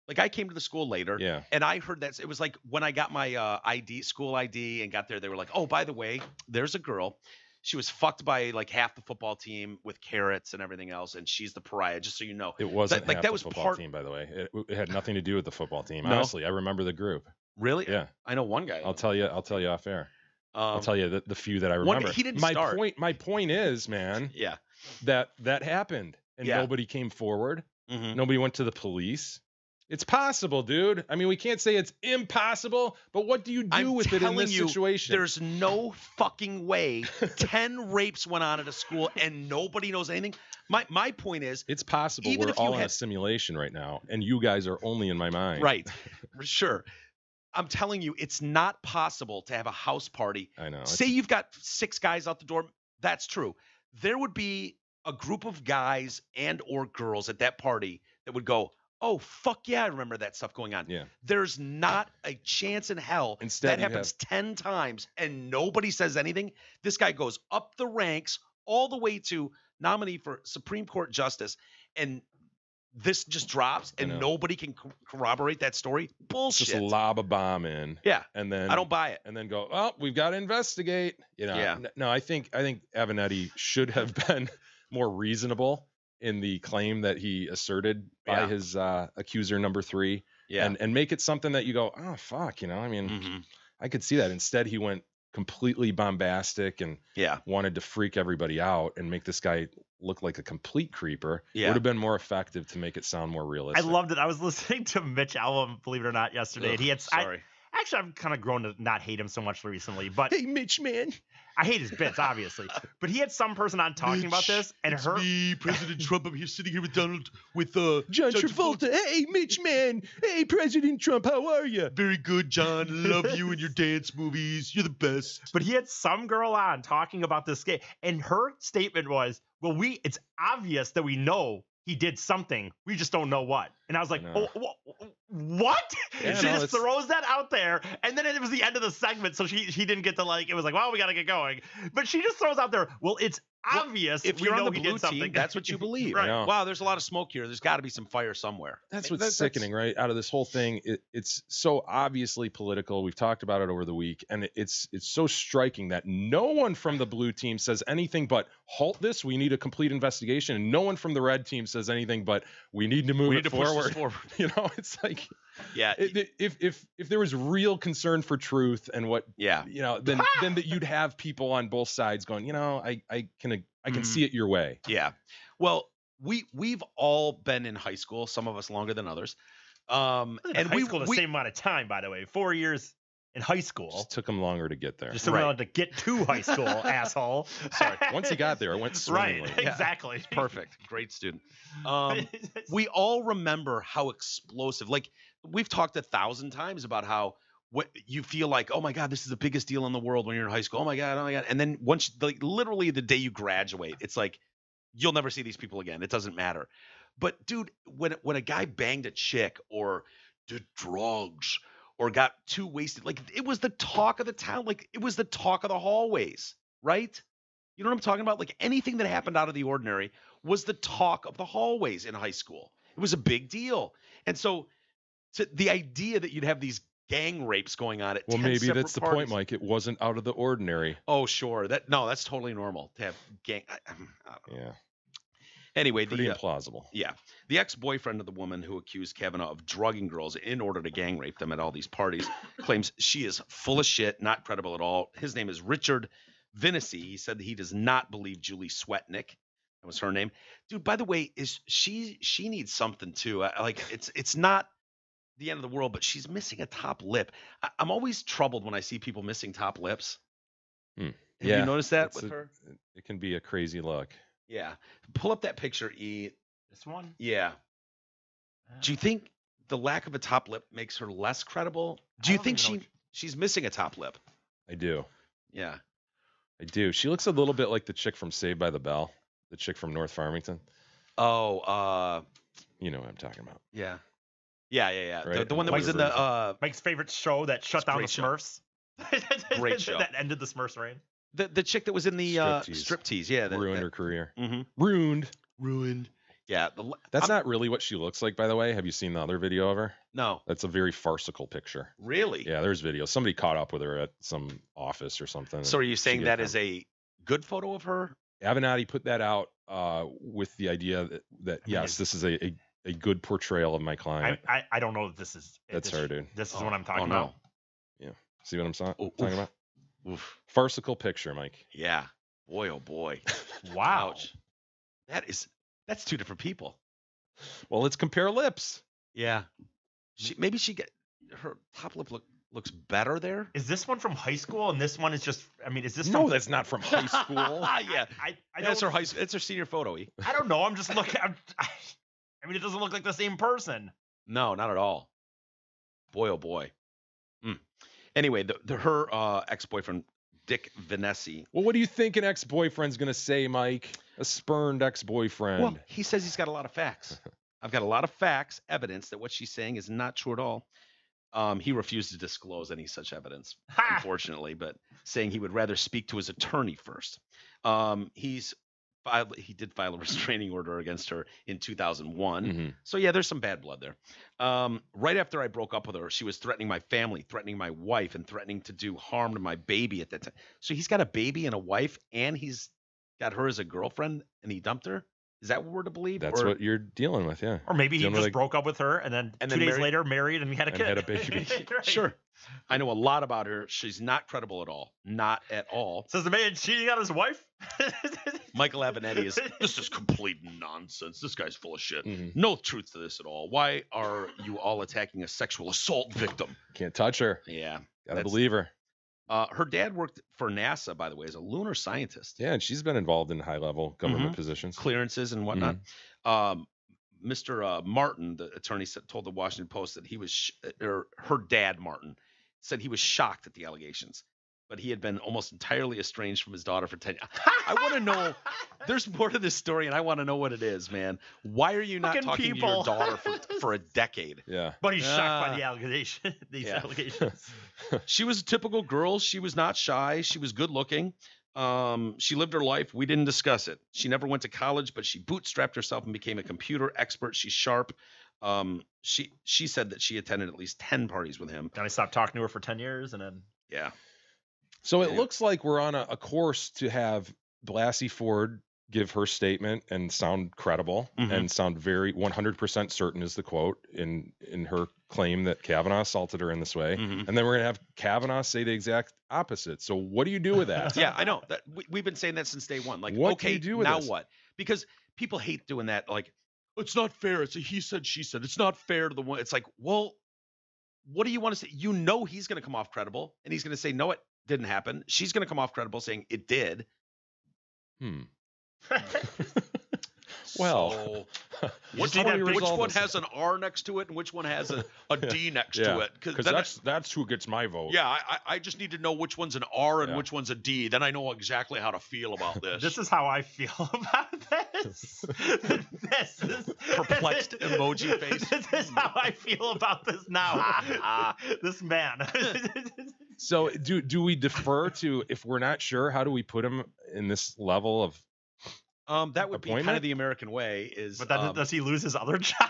Like I came to the school later, Yeah. and I heard that it was like when I got my school ID, and got there, they were like, "Oh, by the way, there's a girl. She was fucked by like half the football team with carrots and everything else, and she's the pariah. Just so you know." It wasn't like half that the was football part. team, by the way. It had nothing to do with the football team. No? Honestly, I remember the group. Really? Yeah. I know one guy. I'll tell you off air. I'll Um, tell you the few that I one- remember. he didn't my start. My point is, man, Yeah. that happened, and Yeah. nobody came forward. Mhm. Nobody went to the police. It's possible, dude. I mean, we can't say it's impossible, but what do you do I'm with it in telling this you, situation? There's no fucking way 10 rapes went on at a school and nobody knows anything. My point is, It's possible. even We're if you all in a had- simulation right now, and you guys are only in my mind. right, for sure. I'm telling you, it's not possible to have a house party. I know. Say you've got 6 guys out the door. That's true. There would be a group of guys and or girls at that party that would go, "Oh, fuck yeah, I remember that stuff going on." Yeah. There's not a chance in hell Instead, that you happens 10 times and nobody says anything. This guy goes up the ranks all the way to nominee for Supreme Court Justice, and this just drops I and know. nobody can corroborate that story. Bullshit. Just lob a bomb in, Yeah, and then I don't buy it. and then go, "Oh, we've got to investigate." Yeah. No, I think Avenatti should have been more reasonable in the claim that he asserted by Yeah. his accuser number 3, Yeah. and make it something that you go, "Oh, fuck," I mean, Mhm. I could see that. Instead, he went completely bombastic and Yeah. wanted to freak everybody out and make this guy look like a complete creeper. Yeah. Would have been more effective to make it sound more I realistic. loved it. I was listening to Mitch Albom, believe it or not, yesterday, and he had Sorry. I Actually, I've kind of grown to not hate him so much recently, but Hey, Mitch, man. I hate his bits, obviously. But he had some person on talking about this, and her. me, President Trump. I'm here sitting here with John Travolta. Hey, Mitch, man. Hey, President Trump, how are you? Very good, John. Love you and your dance movies. You're the best. But he had some girl on talking about this game, and her statement was, "Well, it's obvious that we know he did something. We just don't know what." And I was like, I know. "Oh, what?" Yeah, She no, just it's- throws that out there, and then it was the end of the segment, so she didn't get to it was like, well, we got to get going. But she just throws out there, well, it's obvious If we you're know on the he blue did something. team, that's what you believe. Right. know. Wow, there's a lot of smoke here. There's got to be some fire somewhere. That's I mean, what's sickening, right? Out of this whole thing, it's so obviously political. We've talked about it over the week, and it's so striking that no one from the blue team says anything but halt this. We need a complete investigation, and no one from the red team says anything but we need to move We it need to push forward. this forward. You know, it's like Yeah, if there was real concern for truth and what yeah. you know, then that you'd have people on both sides going, you know, I can Mhm. see it your way. Yeah. Well, we've all been in high school, some of us longer than others. And high we school the same amount of time, by the way. 4 years in high school. Just took them longer to get there. Just so we to get to high school, asshole. Sorry. Once he got there, it went Right, swimmingly. Yeah. exactly. perfect. Great student. We all remember how explosive, like we've talked 1,000 times about how what you feel like, oh my God, this is the biggest deal in the world when you're in high school. Oh my God. And then once literally the day you graduate, it's like you'll never see these people again. It doesn't matter. But dude, when a guy banged a chick or did drugs or got too wasted, like it was the talk of the town, like it was the talk of the hallways, right? You know what I'm talking about? Like anything that happened out of the ordinary was the talk of the hallways in high school. It was a big deal. And so the idea that you'd have these gang rapes going on at Well, 10 maybe separate that's the parties. point, Mike. It wasn't out of the ordinary. Oh, sure. That's totally normal to have gang. I don't know. Yeah. Anyway, Pretty implausible. the ex-boyfriend of the woman who accused Kavanaugh of drugging girls in order to gang rape them at all these parties claims she is full of shit, not credible at all. His name is Richard Vinessy. He said that he does not believe Julie Swetnick. That was her name. Dude, by the way, she needs something too. Like it's not the end of the world, but she's missing a top lip. I'm always troubled when I see people missing top lips. Have you noticed that with her? It can be a crazy look. Yeah. Pull up that picture, E. This one? Yeah. Do you think the lack of a top lip makes her less credible? Do I you don't think even know she's missing a top lip? I do. Yeah. I do. She looks a little bit like the chick from Saved by the Bell, the chick from North Farmington. Oh, You know what I'm talking about. yeah. Yeah. Right? The one that was in the Mike's favorite show that shut It's a down the great show. Smurfs. Great show. That ended the Smurfs' reign. the chick that was in the Striptease. striptease. Yeah. Ruined her career. Mm-hmm. Ruined. Ruined. Yeah. That's not really what she looks like, by the way. Have you seen the other video of her? No. That's a very farcical picture. Really? Yeah, there's video. Somebody caught up with her at some office or something. So are you and saying she that got is a good photo of her? Avenatti put that out with the idea that mean, yes, this is a good portrayal of my client. I don't know if this is it. That's This- her, dude. This is what I'm talking no. about. See what I'm Oh, talking oof. about? Oof. Farcical picture, Mike. Yeah. Boy, oh boy. Wow. Ouch. That's two different people. Well, let's compare lips. Yeah. Maybe her top lip looks better there. Is this one from high school and this one is just is this No, from that's not from high school. Yeah. I That's don't her it's her senior photo. E. I don't know. I'm just looking it doesn't look like the same person. No, not at all. Boy, oh boy. Anyway, her ex-boyfriend Dick Vinessy. Well, what do you think an ex-boyfriend's gonna say, Mike? A spurned ex-boyfriend. Well, he says he's got a lot of facts. I've got a lot of facts, evidence that what she's saying is not true at all. He refused to disclose any such evidence, Ha! unfortunately, but saying he would rather speak to his attorney first. He did file a restraining order against her in 2001. Mhm. So yeah, there's some bad blood there. Right after I broke up with her, she was threatening my family, threatening my wife, and threatening to do harm to my baby at that time. So he's got a baby and a wife, and he's got her as a girlfriend, and he dumped her. Is that what we're to believe? That's what you're dealing with, yeah. Or maybe he Dealing with just a- broke up with her and then And 2 then days married- later married and had a and kid. had a baby. Right. Sure. I know a lot about her. She's not credible at all. Not at all. Says the man cheating on his wife. Michael Avenatti is, this is complete nonsense. This guy's full of shit. Mhm. No truth to this at all. Why are you all attacking a sexual assault victim? Can't touch her. Yeah. Gotta that's- believe her. Her dad worked for NASA, by the way, as a lunar scientist. Yeah, and she's been involved in high-level government positions. Clearances and whatnot. Mr. Martin, the attorney, told the Washington Post that he was, or her dad, Martin, said he was shocked at the allegations, but he had been almost entirely estranged from his daughter for 10 years. I want to know, there's more to this story, and I want to know what it is, man. Why are you not Fucking talking people. to your daughter for a decade? Yeah. But he's shocked by the allegation. These Yeah. allegations. She was a typical girl. She was not shy. She was good looking. She lived her life. We didn't discuss it. She never went to college, but she bootstrapped herself and became a computer expert. She's sharp. She said that she attended at least 10 parties with him. And I stopped talking to her for 10 years, and then Yeah. So it Yeah. looks like we're on a course to have Blasey Ford give her statement and sound credible Mhm. and sound very 100% certain is the quote in her claim that Kavanaugh assaulted her in this way. Mhm. And then we're going to have Kavanaugh say the exact opposite. So what do you do with that? Yeah, I know. That we've been saying that since day one. Like, What do okay, you do with now this? what? Because people hate doing that. Like, it's not fair. It's a he said, she said. It's not fair to the one. It's like, well, what do you want to say? You know he's going to come off credible, and he's going to say, no, it didn't happen. She's going to come off credible saying it did. Hmm. Well, So, You which see that big- one has an R next to it, and which one has a D next to Yeah, it? because then that's who gets my vote. yeah, I just need to know which one's an R and Yeah. which one's a D. Then I know exactly how to feel about this. this is how I feel about this. This is Perplexed emoji face. This is how I feel about this now. This man. So do we defer to, if we're not sure, how do we put him in this level of That would be kind of appointment? the American way. Is But then does he lose his other job?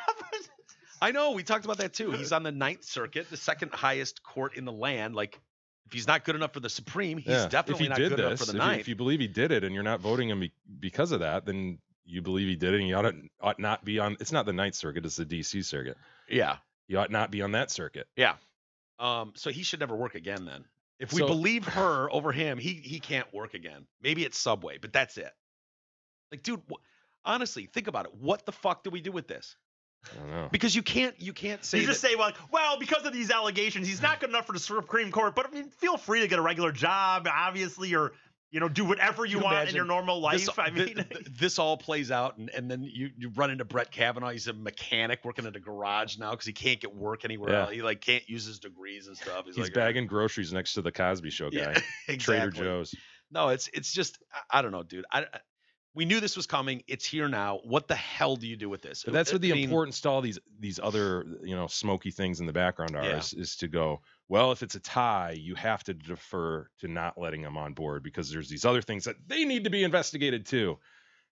I know we talked about that too. He's on the Ninth Circuit, the second highest court in the land. Like, if he's not good enough for the Supreme, he's Yeah, definitely not good enough for the if Ninth. you believe he did it and you're not voting him because of that, then you believe he did it and he ought not be on. It's not the Ninth Circuit, it's the DC Circuit. Yeah, He ought not be on that circuit. yeah. So he should never work again then. If we So- believe her over him, he can't work again. Maybe it's Subway, but that's it. Like, dude, honestly, think about it. What the fuck do we do with this? I don't know. Because you can't say You just that- say, well, because of these allegations, he's not good enough for the Supreme Court. But I mean, feel free to get a regular job, obviously, or do whatever you Can you want in imagine your normal life. This, I mean, this all plays out, and then you run into Brett Kavanaugh. He's a mechanic working at a garage now because he can't get work anywhere Yeah. else. He like can't use his degrees and stuff. He's like, bagging groceries next to the Cosby Show guy, Yeah, Trader exactly. Joe's. No, it's just I don't know, dude. We knew this was coming. It's here now. What the hell do you do with this? But that's what the I mean, importance to all these other smoky things in the background are Yeah. is to go, well, if it's a tie, you have to defer to not letting them on board because there's these other things that they need to be investigated too.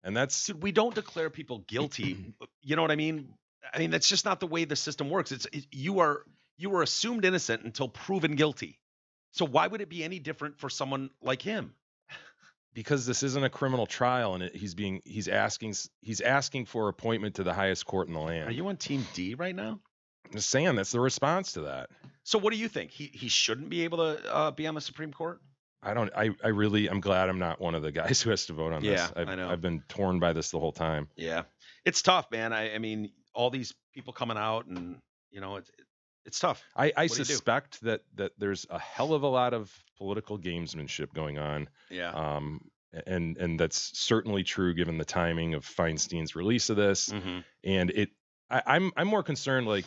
And that's Dude, we don't declare people guilty. You know what I mean? I mean, that's just not the way the system works. You are assumed innocent until proven guilty. So why would it be any different for someone like him? because this isn't a criminal trial and he's asking for appointment to the highest court in the land. Are you on Team D right now? I'm just saying that's the response to that. So what do you think? He shouldn't be able to be on the Supreme Court? I'm glad I'm not one of the guys who has to vote on Yeah, this. I know. I've been torn by this the whole time. Yeah, it's tough, man. I mean, all these people coming out, and it's tough. I do you do? suspect that there's a hell of a lot of political gamesmanship going on. Yeah. And that's certainly true given the timing of Feinstein's release of this. Mhm. And I'm more concerned, like,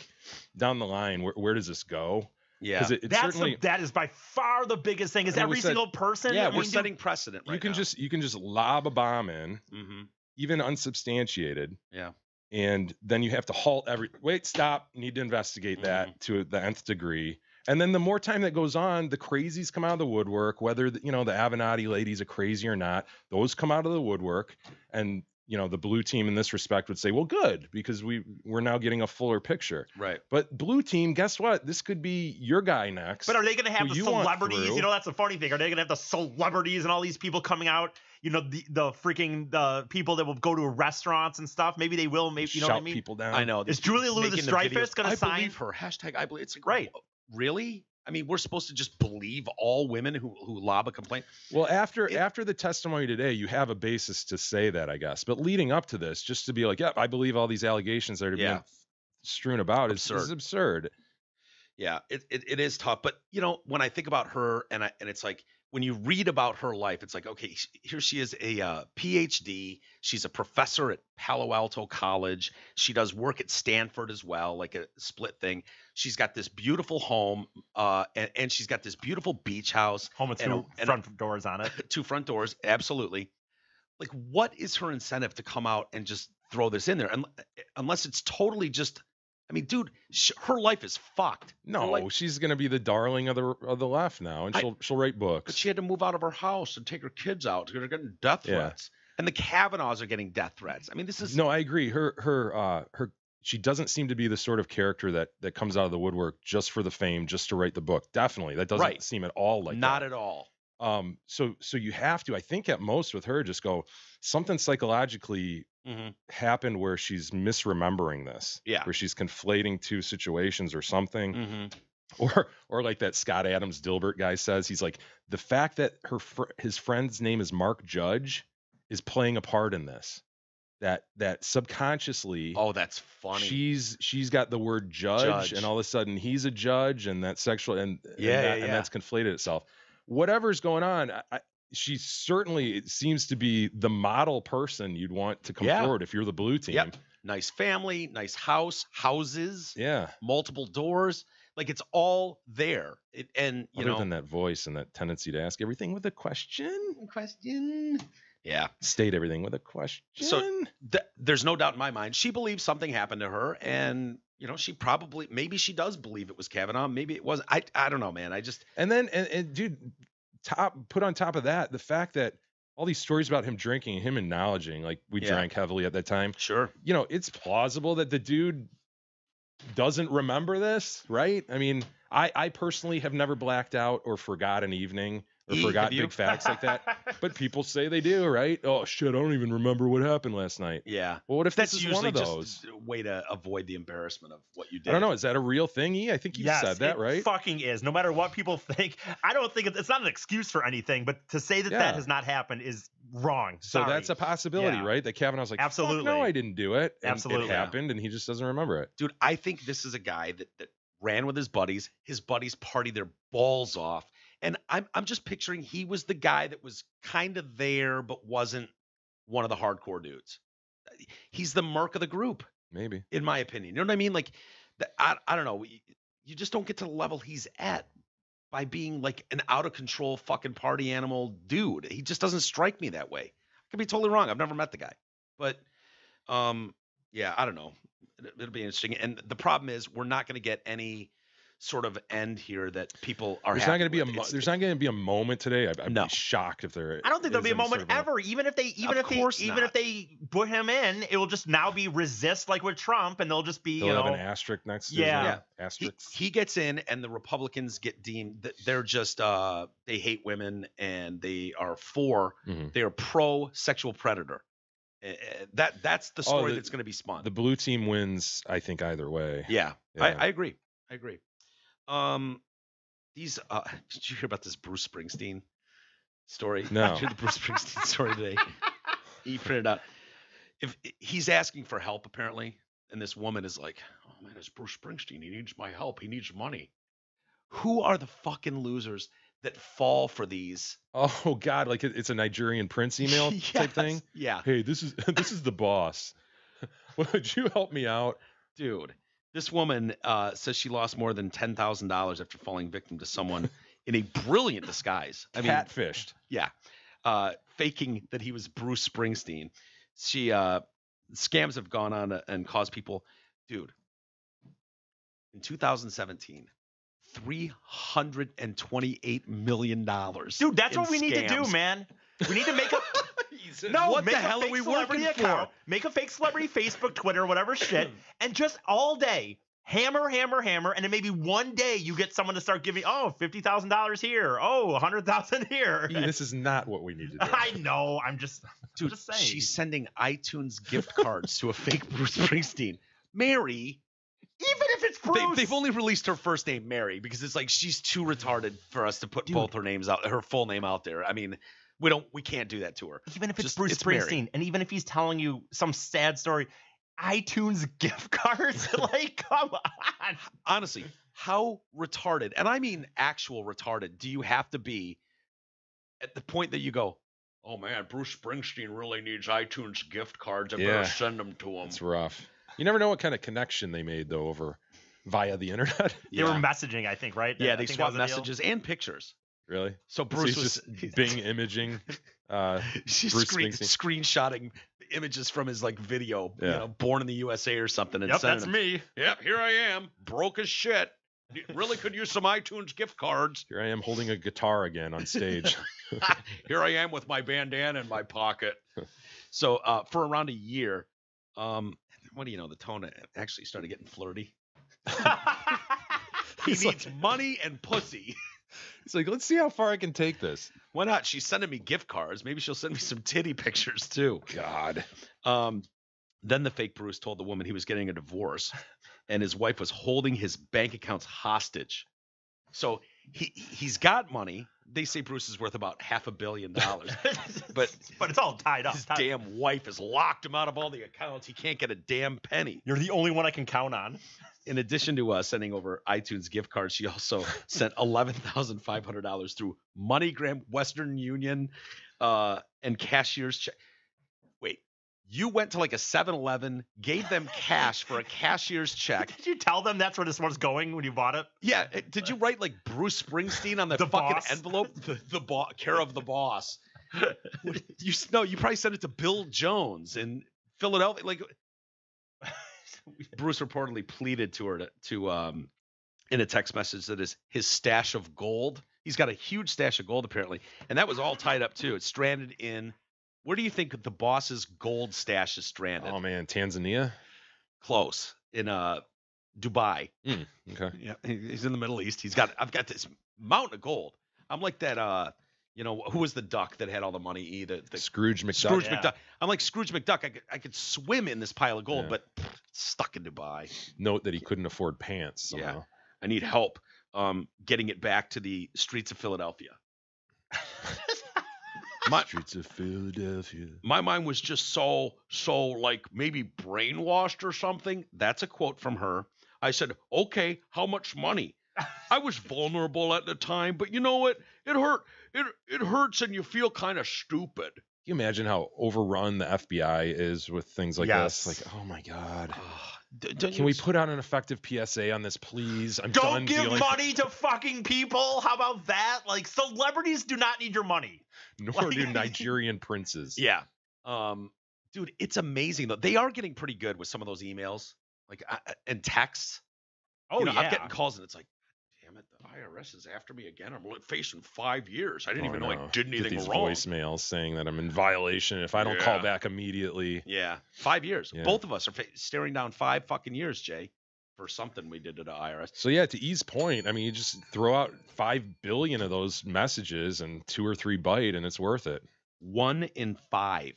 down the line, where does this go? Yeah. Because it That's certainly that is by far the biggest thing. Is I mean, we every said- single person? Yeah, I we're mean, setting precedent right you can now. just lob a bomb in, Mm-hmm. even unsubstantiated. Yeah. And then you have to halt stop, need to investigate that Mm-hmm. to the nth degree. And then the more time that goes on, the crazies come out of the woodwork, whether the Avenatti lady's a crazy or not, those come out of the woodwork. And, the blue team in this respect would say, well, good, because we're now getting a fuller picture. Right. But blue team, guess what? This could be your guy next. But are they going to have who the you want celebrities? through. That's the funny thing. Are they going to have the celebrities and all these people coming out? The people that will go to restaurants and stuff. Maybe they will. Maybe Shout what I mean. people down. I know. Is Julia Making the Louis-Dreyfus videos, going I to sign? believe her. #I believe. It's like, Right. Really? I mean, we're supposed to just believe all women who lob a complaint. Well, after the testimony today, you have a basis to say that, I guess. But leading up to this, just to be like, I believe all these allegations that are being strewn about is absurd. Yeah, it is tough. But when I think about her, and it's like when you read about her life, it's like, okay, here she is, a PhD. She's a professor at Palo Alto College. She does work at Stanford as well, like a split thing. She's got this beautiful home, and she's got this beautiful beach house. Home with two front doors on it. 2 front doors, absolutely. Like, what is her incentive to come out and just throw this in there? Unless it's totally just, I mean, dude, her life is fucked. No, she's gonna be the darling of the left now, and she'll write books. But she had to move out of her house and take her kids out. They're getting death threats, and the Kavanaughs are getting death threats. I mean, this is no. I agree. Her she doesn't seem to be the sort of character that comes out of the woodwork just for the fame, just to write the book. Definitely, that doesn't seem at all like not that. At all. So you have to, I think, at most with her, just go something psychologically happened where she's misremembering this. Yeah. Where she's conflating two situations or something. Mm-hmm. Or like that Scott Adams Dilbert guy says, he's like, the fact that his friend's name is Mark Judge is playing a part in this. That subconsciously, oh, that's funny. She's got the word judge, and all of a sudden he's a judge, and that's sexual, and that's conflated itself. Whatever's going on, she certainly seems to be the model person you'd want to come forward if you're the blue team. Yep. Nice family, nice houses, multiple doors. Like, it's all there. Other than that voice and that tendency to ask everything with a question. Yeah. State everything with a question. So there's no doubt in my mind, she believes something happened to her, and she maybe she does believe it was Kavanaugh. Maybe it wasn't. I don't know, man. And dude, put on top of that, the fact that all these stories about him drinking, him acknowledging, like, we drank heavily at that time. Sure. It's plausible that the dude doesn't remember this, right? I mean, I personally have never blacked out or forgot an evening or forgot big facts like that. But people say they do, right? Oh shit, I don't even remember what happened last night. Yeah. Well, what if that's this is usually one of those? just a way to avoid the embarrassment of what you did? I don't know. Is that a real thing, E? I think you said that, right? It fucking is. No matter what people think, I don't think it's not an excuse for anything, but to say that has not happened is wrong. So that's a possibility, right? That Kavanaugh's like, absolutely, no, I didn't do it. And absolutely, it happened, and he just doesn't remember it. Dude, I think this is a guy that ran with his buddies. His buddies partied their balls off. And I'm just picturing he was the guy that was kind of there, but wasn't one of the hardcore dudes. He's the merc of the group, maybe, in my opinion. You know what I mean? Like, I don't know. You just don't get to the level he's at by being like an out of control fucking party animal dude. He just doesn't strike me that way. I could be totally wrong. I've never met the guy, but yeah, I don't know. It'll be interesting. And the problem is, we're not going to get any sort of end here that people are. There's not going to be a moment today. I'd be shocked if there. I don't think there'll be a moment ever. Even if they put him in, it will just now be resist, like with Trump, and they'll just be have an asterisk next to it. Asterisk. He gets in, and the Republicans get deemed that they're just they hate women, and they are they are pro sexual predator. That's the story that's going to be spun. The blue team wins, I think, either way. Yeah. I agree. Did you hear about this Bruce Springsteen story? No. I heard the Bruce Springsteen story today. He printed out. If he's asking for help, apparently, and this woman is like, "Oh man, it's Bruce Springsteen. He needs my help. He needs money." Who are the fucking losers that fall for these? Oh God, like it's a Nigerian Prince email type thing. Yeah. Hey, this is the boss. Would you help me out, dude? This woman says she lost more than $10,000 after falling victim to someone in a brilliant disguise. Catfished. Yeah. Faking that he was Bruce Springsteen. She scams have gone on and caused people. Dude, in 2017, $328 million. Dude, that's what we need to do, man. We need to make a what the hell are we working for? Make a fake celebrity Facebook, Twitter, whatever shit, and just all day hammer, and then maybe one day you get someone to start giving $50,000 here, $100,000 here. This is not what we need to do. I know. I'm just saying. She's sending iTunes gift cards to a fake Bruce Springsteen. Mary. Even if it's It's Bruce. They've only released her first name, Mary, because it's like she's too retarded for us to put both her names out, her full name out there. I mean, we can't do that to her. Even if it's Just- Bruce it's Mary. Springsteen, and even if he's telling you some sad story, iTunes gift cards, like, come on. Honestly, how retarded, and I mean actual retarded, do you have to be at the point that you go, oh man, Bruce Springsteen really needs iTunes gift cards. I Yeah. better send them to him. It's rough. You never know what kind of connection they made though via the internet. They were messaging, I think, right? Yeah, I they think that swapped was the deal. messages and pictures. Really? So So Bruce he's was just Bing imaging. she's Bruce Springsteen. screenshotting images from his like video, Yeah. Born in the USA or something, and Yep, sending that's them. me. Yep, here I am, broke as shit. Really could use some iTunes gift cards. Here I am holding a guitar again on stage. Here I am with my bandana in my pocket. So for around a year, what do you know? The tone actually started getting flirty. He It's needs money and pussy. It's like, let's see how far I can take this. Why not? She's sending me gift cards. Maybe she'll send me some titty pictures too. God. Then the fake Bruce told the woman he was getting a divorce, and his wife was holding his bank accounts hostage. So he's got money. They say Bruce is worth about $500 million, but it's all tied up. his damn wife has locked him out of all the accounts. He can't get a damn penny. You're the only one I can count on. In addition to sending over iTunes gift cards, she also sent $11,500 through MoneyGram, Western Union, and cashier's check. Wait, you went to like a 7-Eleven, gave them cash for a cashier's check. Did you tell them that's where this one's going when you bought it? Yeah, did you write like Bruce Springsteen on the fucking boss? envelope? The care of the boss. You probably sent it to Bill Jones in Philadelphia. Like, Bruce reportedly pleaded to her to in a text message that is his stash of gold. He's got a huge stash of gold apparently, and that was all tied up too. It's stranded in. Where do you think the boss's gold stash is stranded? Oh man, Tanzania. Close in Dubai. Okay. Yeah, he's in the Middle East. I've got this mountain of gold. I'm like that. Who was the duck that had all the money? The Scrooge McDuck. Scrooge Yeah. McDuck. I'm like Scrooge McDuck. I could swim in this pile of gold, Yeah. but stuck in Dubai. Note that he couldn't afford pants Yeah. somehow. I need help getting it back to the streets of Philadelphia. Streets of Philadelphia. My mind was just so like maybe brainwashed or something. That's a quote from her. I said, okay, how much money? I was vulnerable at the time, but you know what? It hurt. It hurts and you feel kind of stupid. Can you imagine how overrun the FBI is with things like Yes. this? Like, oh my God. Don't Can we put out an effective PSA on this, please? I'm Don't done give dealing. money to fucking people. How about that? Like, celebrities do not need your money. Nor do Nigerian princes. Yeah. Dude, it's amazing though. They are getting pretty good with some of those emails, like and texts. Oh, I'm yeah. getting calls and it's like, damn it, the IRS is after me again. I'm facing 5 years. I didn't Oh, even know I no. did Get anything these wrong. voicemails saying that I'm in violation if I don't call Yeah. back immediately. Yeah, 5 years. Yeah. Both of us are staring down 5 fucking years, Jay, for something we did to the IRS. So yeah, to E's point, I mean, you just throw out 5 billion of those messages and 2 or 3 bite, and it's worth it. 1 in 5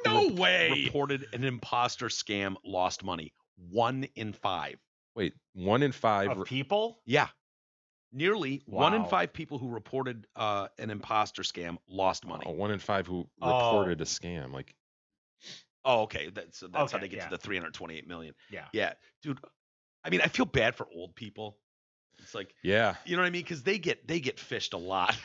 No way. reported an imposter scam, lost money. 1 in 5. Wait, 1 in 5. Of people? Yeah. Nearly 1 in Wow. 5 people who reported an imposter scam lost money. 1 in 5 who Oh. reported a scam. Like, Oh, okay. That's how Okay, they get yeah. to the 328 million. Yeah. Yeah, dude. I mean, I feel bad for old people. It's like, yeah, you know what I mean? Because they get fished a lot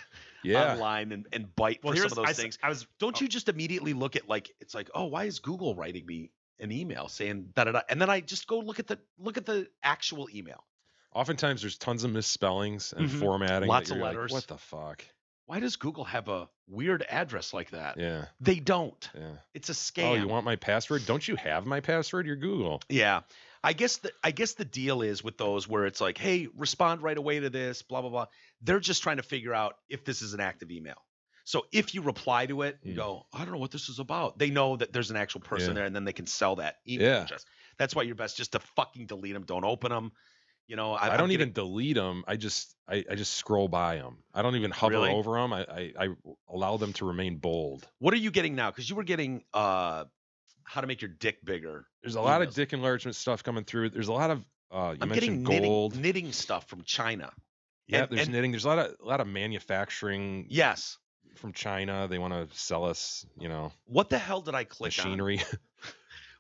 yeah. online and bite Well, for some here's of those things. I was Don't you just immediately look at like it's like, oh, why is Google writing me an email saying da da da? And then I just go look at the actual email. Oftentimes there's tons of misspellings and Mhm. formatting. that Lots of you're like, letters. what the fuck? Why does Google have a weird address like that? Yeah, They don't. yeah. It's a scam. Oh, you want my password? Don't you have my password? You're Google. Yeah. I guess the deal is with those where it's like, hey, respond right away to this, blah, blah, blah. They're just trying to figure out if this is an active email. So if you reply to it and go, I don't know what this is about, they know that there's an actual person Yeah. there and then they can sell that email Yeah. address. That's why you're best just to fucking delete them. Don't open them. You know, I don't even delete them. I just scroll by them. I don't even hover Really? over them. I allow them to remain bold. What are you getting now? Because you were getting how to make your dick bigger. There's a lot of emails. dick enlargement stuff coming through. There's a lot of You I'm mentioned getting gold. knitting stuff from China. Yeah, and- there's and- knitting. There's a lot of manufacturing Yes. from China. They want to sell us, What the hell did I click on? machinery.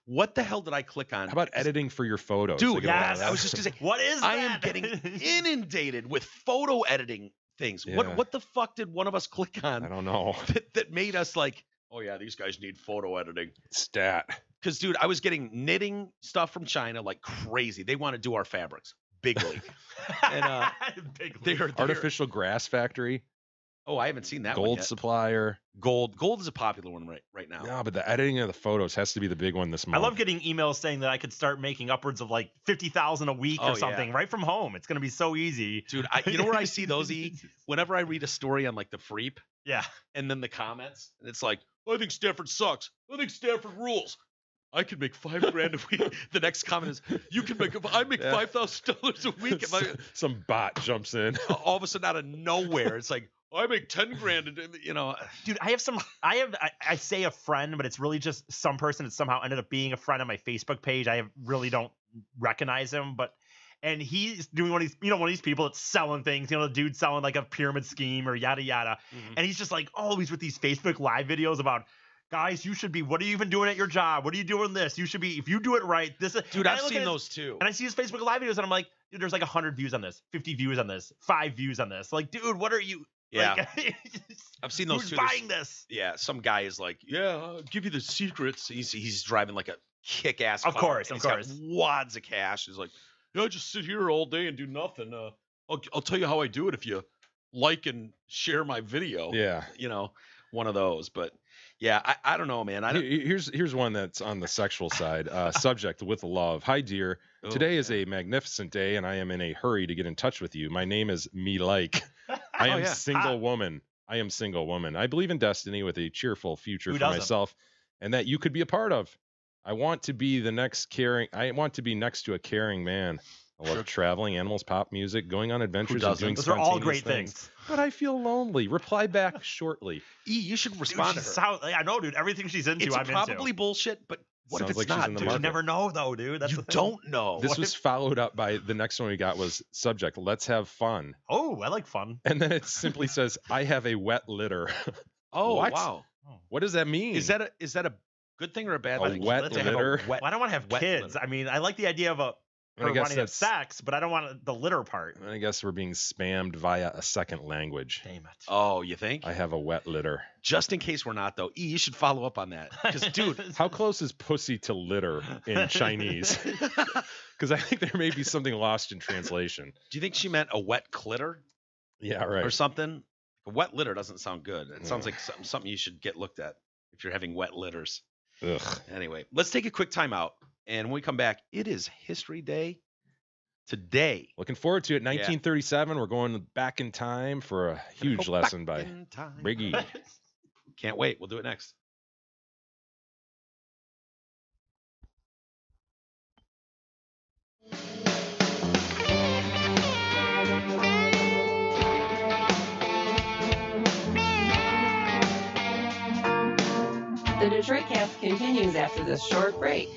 What the hell did I click on? How about editing for your photos? Dude, They get a lot of yes. that. I was just gonna say, What is I that? am getting inundated with photo editing things. Yeah. What the fuck did one of us click I on don't know. that made us like, oh yeah, these guys need photo editing? Stat. Because dude, I was getting knitting stuff from China like crazy. They want to do our fabrics, big league. And Big they're league. Artificial grass factory. Oh, I haven't seen that one Gold yet. supplier. Gold is a popular one right now. No, but the editing of the photos has to be the big one this I month. love getting emails saying that I could start making upwards of like 50,000 a week Oh, or something yeah. right from home. It's gonna be so easy. Dude, you know where I see those? Whenever I read a story on like the Freep, Yeah. and then the comments, and it's like, I think Stanford sucks. I think Stanford rules. I could make $5,000 a week. The next comment is, I make Yeah. $5,000 a week. If I, Some bot jumps in. all of a sudden out of nowhere, it's like, I make $10,000. Dude, I say a friend, but it's really just some person that somehow ended up being a friend on my Facebook page. Really don't recognize him, and he's doing one of these people that's selling things, the dude selling like a pyramid scheme or yada yada. And he's just like always with these Facebook live videos about, guys, what are you even doing at your job? What are you doing this? You should be, if you do it right, this is. Dude, and I I've look seen at his- those too. And I see his Facebook live videos and I'm like, dude, there's like 100 views on this, 50 views on this, 5 views on this. Like, dude, what are you? Yeah. Like, I've seen those who's too. buying this? Yeah, some guy is like, yeah, I'll give you the secrets. He's driving like a kick-ass Of car, course, and of he's got course. wads of cash. He's like, yeah, I just sit here all day and do nothing. I'll tell you how I do it if you like and share my video. Yeah. One of those. But yeah, I don't know, man. I don't. Here's one that's on the sexual side. Subject with love. Hi, dear. Today is a magnificent day, and I am in a hurry to get in touch with you. My name is Me Like. I am yeah. single woman. I am single woman. I believe in destiny with a cheerful future Who for doesn't? myself, and that you could be a part of. I want to be next to a caring man. I love traveling, animals, pop music, going on adventures, and doesn't? doing Those are all spontaneous great things. things. But I feel lonely. Reply back shortly. You should Dude, respond to her. I know, dude. Everything she's into, It's I'm probably into. bullshit, but what Sounds if like it's she's not? in the Dude? You market. never know, though, dude. That's You the thing. don't know. This What was if- followed up by the next one we got was subject. Let's have fun. Oh, I like fun. And then it simply says, I have a wet litter. Oh What? wow. What does that mean? Is that a good thing or a bad A thing? wet Let's have a litter? wet- Well, I don't want to have wet kids. litter. I mean, I like the idea of I her guess wanting to have that's- sex, but I don't want the litter part. I guess we're being spammed via a second language. Damn it. Oh, you think? I have a wet litter. Just in case we're not, though, you should follow up on that. Because, dude, How close is pussy to litter in Chinese? Because I think there may be something lost in translation. do you think she meant a wet clitter Yeah, or right. something? A wet litter doesn't sound good. It sounds Yeah. like something you should get looked at if you're having wet litters. Ugh. Anyway, let's take a quick timeout. And when we come back, it is History Day today. Looking forward to it. 1937. We're going back in time for a huge Go lesson back by in time. Big E. Can't wait. We'll do it next. The Detroit Cast continues after this short break.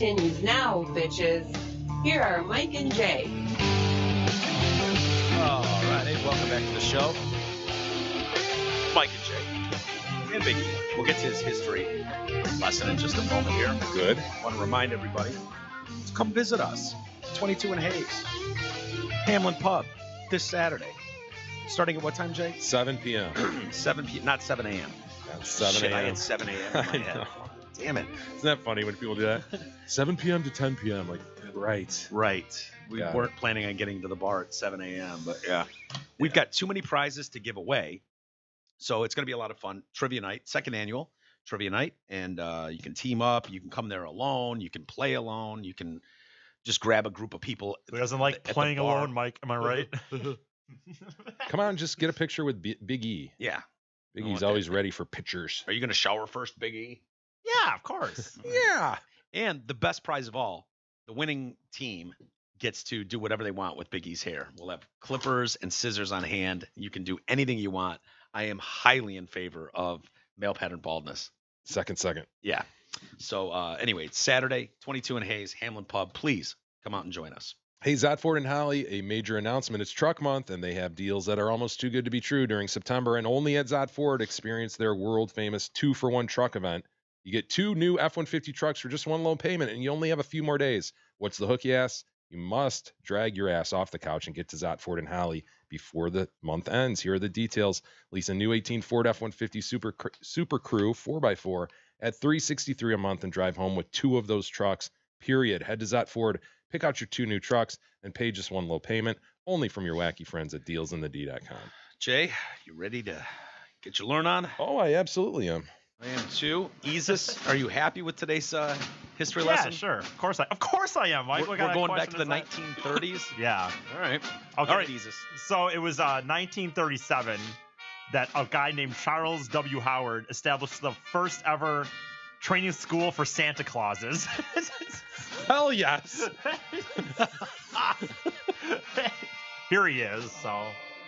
continues now, bitches. Here are Mike and Jay. All right, hey, welcome back to the show. Mike and Jay. And Biggie. We'll get to his history lesson in just a moment here. Good. I want to remind everybody to come visit us. 22 and Hayes. Hamlin Pub this Saturday. Starting at what time, Jay? 7 p.m. 7 p.m. Not 7 a.m. That's 7 Shit, I a.m. had 7 a.m. in I my head. know. Damn it. Isn't that funny when people do that? 7 p.m. to 10 p.m. Like, right. Right. We Got weren't planning on getting to the bar at 7 a.m., but yeah. We've got too many prizes to give away. So it's going to be a lot of fun. Trivia night, second annual trivia night. And you can team up. You can come there alone. You can play alone. You can just grab a group of people. Who doesn't like at the playing bar. alone, Mike? Am I right? Come on, just get a picture with Big E. Yeah. Big I E's want always that. ready for pictures. Are you going to shower first, Big E? Yeah, of course. Yeah. And the best prize of all, the winning team gets to do whatever they want with Big E's hair. We'll have clippers and scissors on hand. You can do anything you want. I am highly in favor of male pattern baldness. Second. Yeah. So anyway, it's Saturday, 22 and Hayes, Hamlin Pub. Please come out and join us. Hey, Zotford and Holly, a major announcement. It's Truck Month, and they have deals that are almost too good to be true during September. And only at Zotford, experience their world-famous 2-for-1 truck event. You get 2 new F-150 trucks for just one low payment, and you only have a few more days. What's the hook, you ask? You must drag your ass off the couch and get to Zotford and Holly before the month ends. Here are the details. Lease a new 18 Ford F-150 Super Crew 4x4 at $363 a month and drive home with 2 of those trucks, period. Head to Zotford, pick out your 2 new trucks, and pay just one low payment, only from your wacky friends at dealsinthed.com. Jay, you ready to get your learn on? Oh, I absolutely am. I am too. Isis, are you happy with today's history Yeah, lesson? sure. Of course I am, Mike. We're What kind of going back to question the is that? 1930s. Yeah. All right. Okay. All right, Isis. So it was 1937 that a guy named Charles W. Howard established the first ever training school for Santa Clauses. Hell yes. Here he is. So.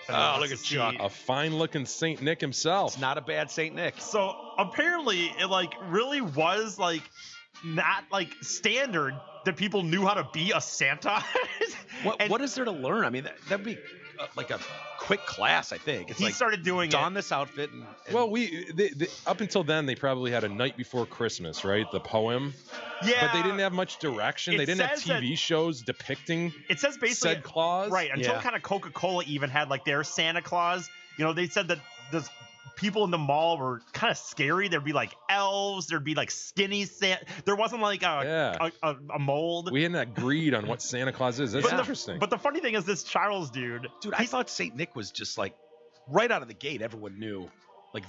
Oh, look at Chuck. A fine-looking Saint Nick himself. It's not a bad Saint Nick. So apparently, it really was not standard that people knew how to be a Santa. What is there to learn? I mean, that'd be like a quick class, I think. It's He like started doing don this outfit. And Well, up until then, they probably had A Night Before Christmas, right? The poem. Yeah, But they didn't have much direction. It They didn't have says that- TV shows depicting It says basically said clause. right until Yeah. kind of Coca-Cola even had their Santa Claus. They said that the people in the mall were kind of scary. There'd be elves. There'd be skinny Santa. There wasn't Yeah. a mold. We hadn't agreed on what Santa Claus is. That's Yeah. interesting. But the funny thing is, this Charles dude, dude, I thought Saint Nick was just right out of the gate. Everyone knew,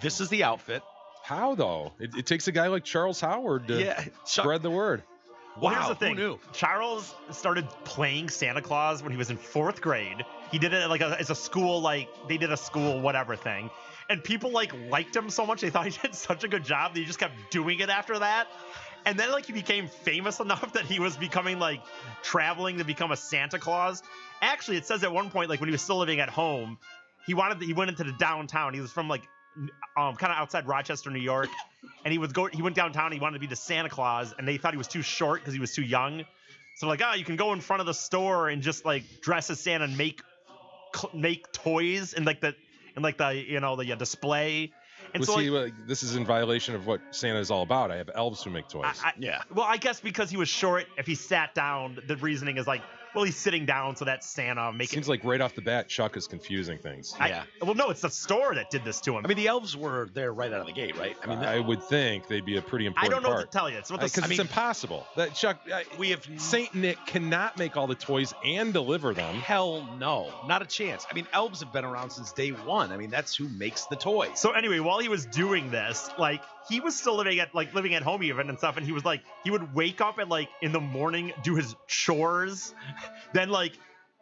this is the outfit. How, though? It takes a guy like Charles Howard to Yeah, Chuck. spread the word. Well, Wow, here's the who thing. knew? Charles started playing Santa Claus when he was in 4th grade. He did it as a school, they did a school whatever thing. And people liked him so much, they thought he did such a good job that he just kept doing it after that. And then he became famous enough that he was becoming traveling to become a Santa Claus. Actually, it says at one point, when he was still living at home, he went into the downtown. He was from kind of outside Rochester, New York, and he went downtown. He wanted to be the Santa Claus, and they thought he was too short because he was too young. So you can go in front of the store and just dress as Santa and make toys and the display. And Well, see, this is in violation of what Santa is all about. I have elves who make toys. Yeah. Well, I guess because he was short, if he sat down, the reasoning is he's sitting down, so that's Santa making. Seems like right off the bat, Chuck is confusing things. Yeah. Well, no, it's the store that did this to him. I mean, the elves were there right out of the gate, right? I mean, I would think they'd be a pretty I important don't know part. what to tell you. It's what the Because it's impossible. That Chuck, we have Saint Nick cannot make all the toys and deliver them. hell no, not a chance. I mean, elves have been around since day one. I mean, that's who makes the toys. So anyway, while he was doing this, he was still living at home even and stuff, and he was he would wake up at in the morning, do his chores, then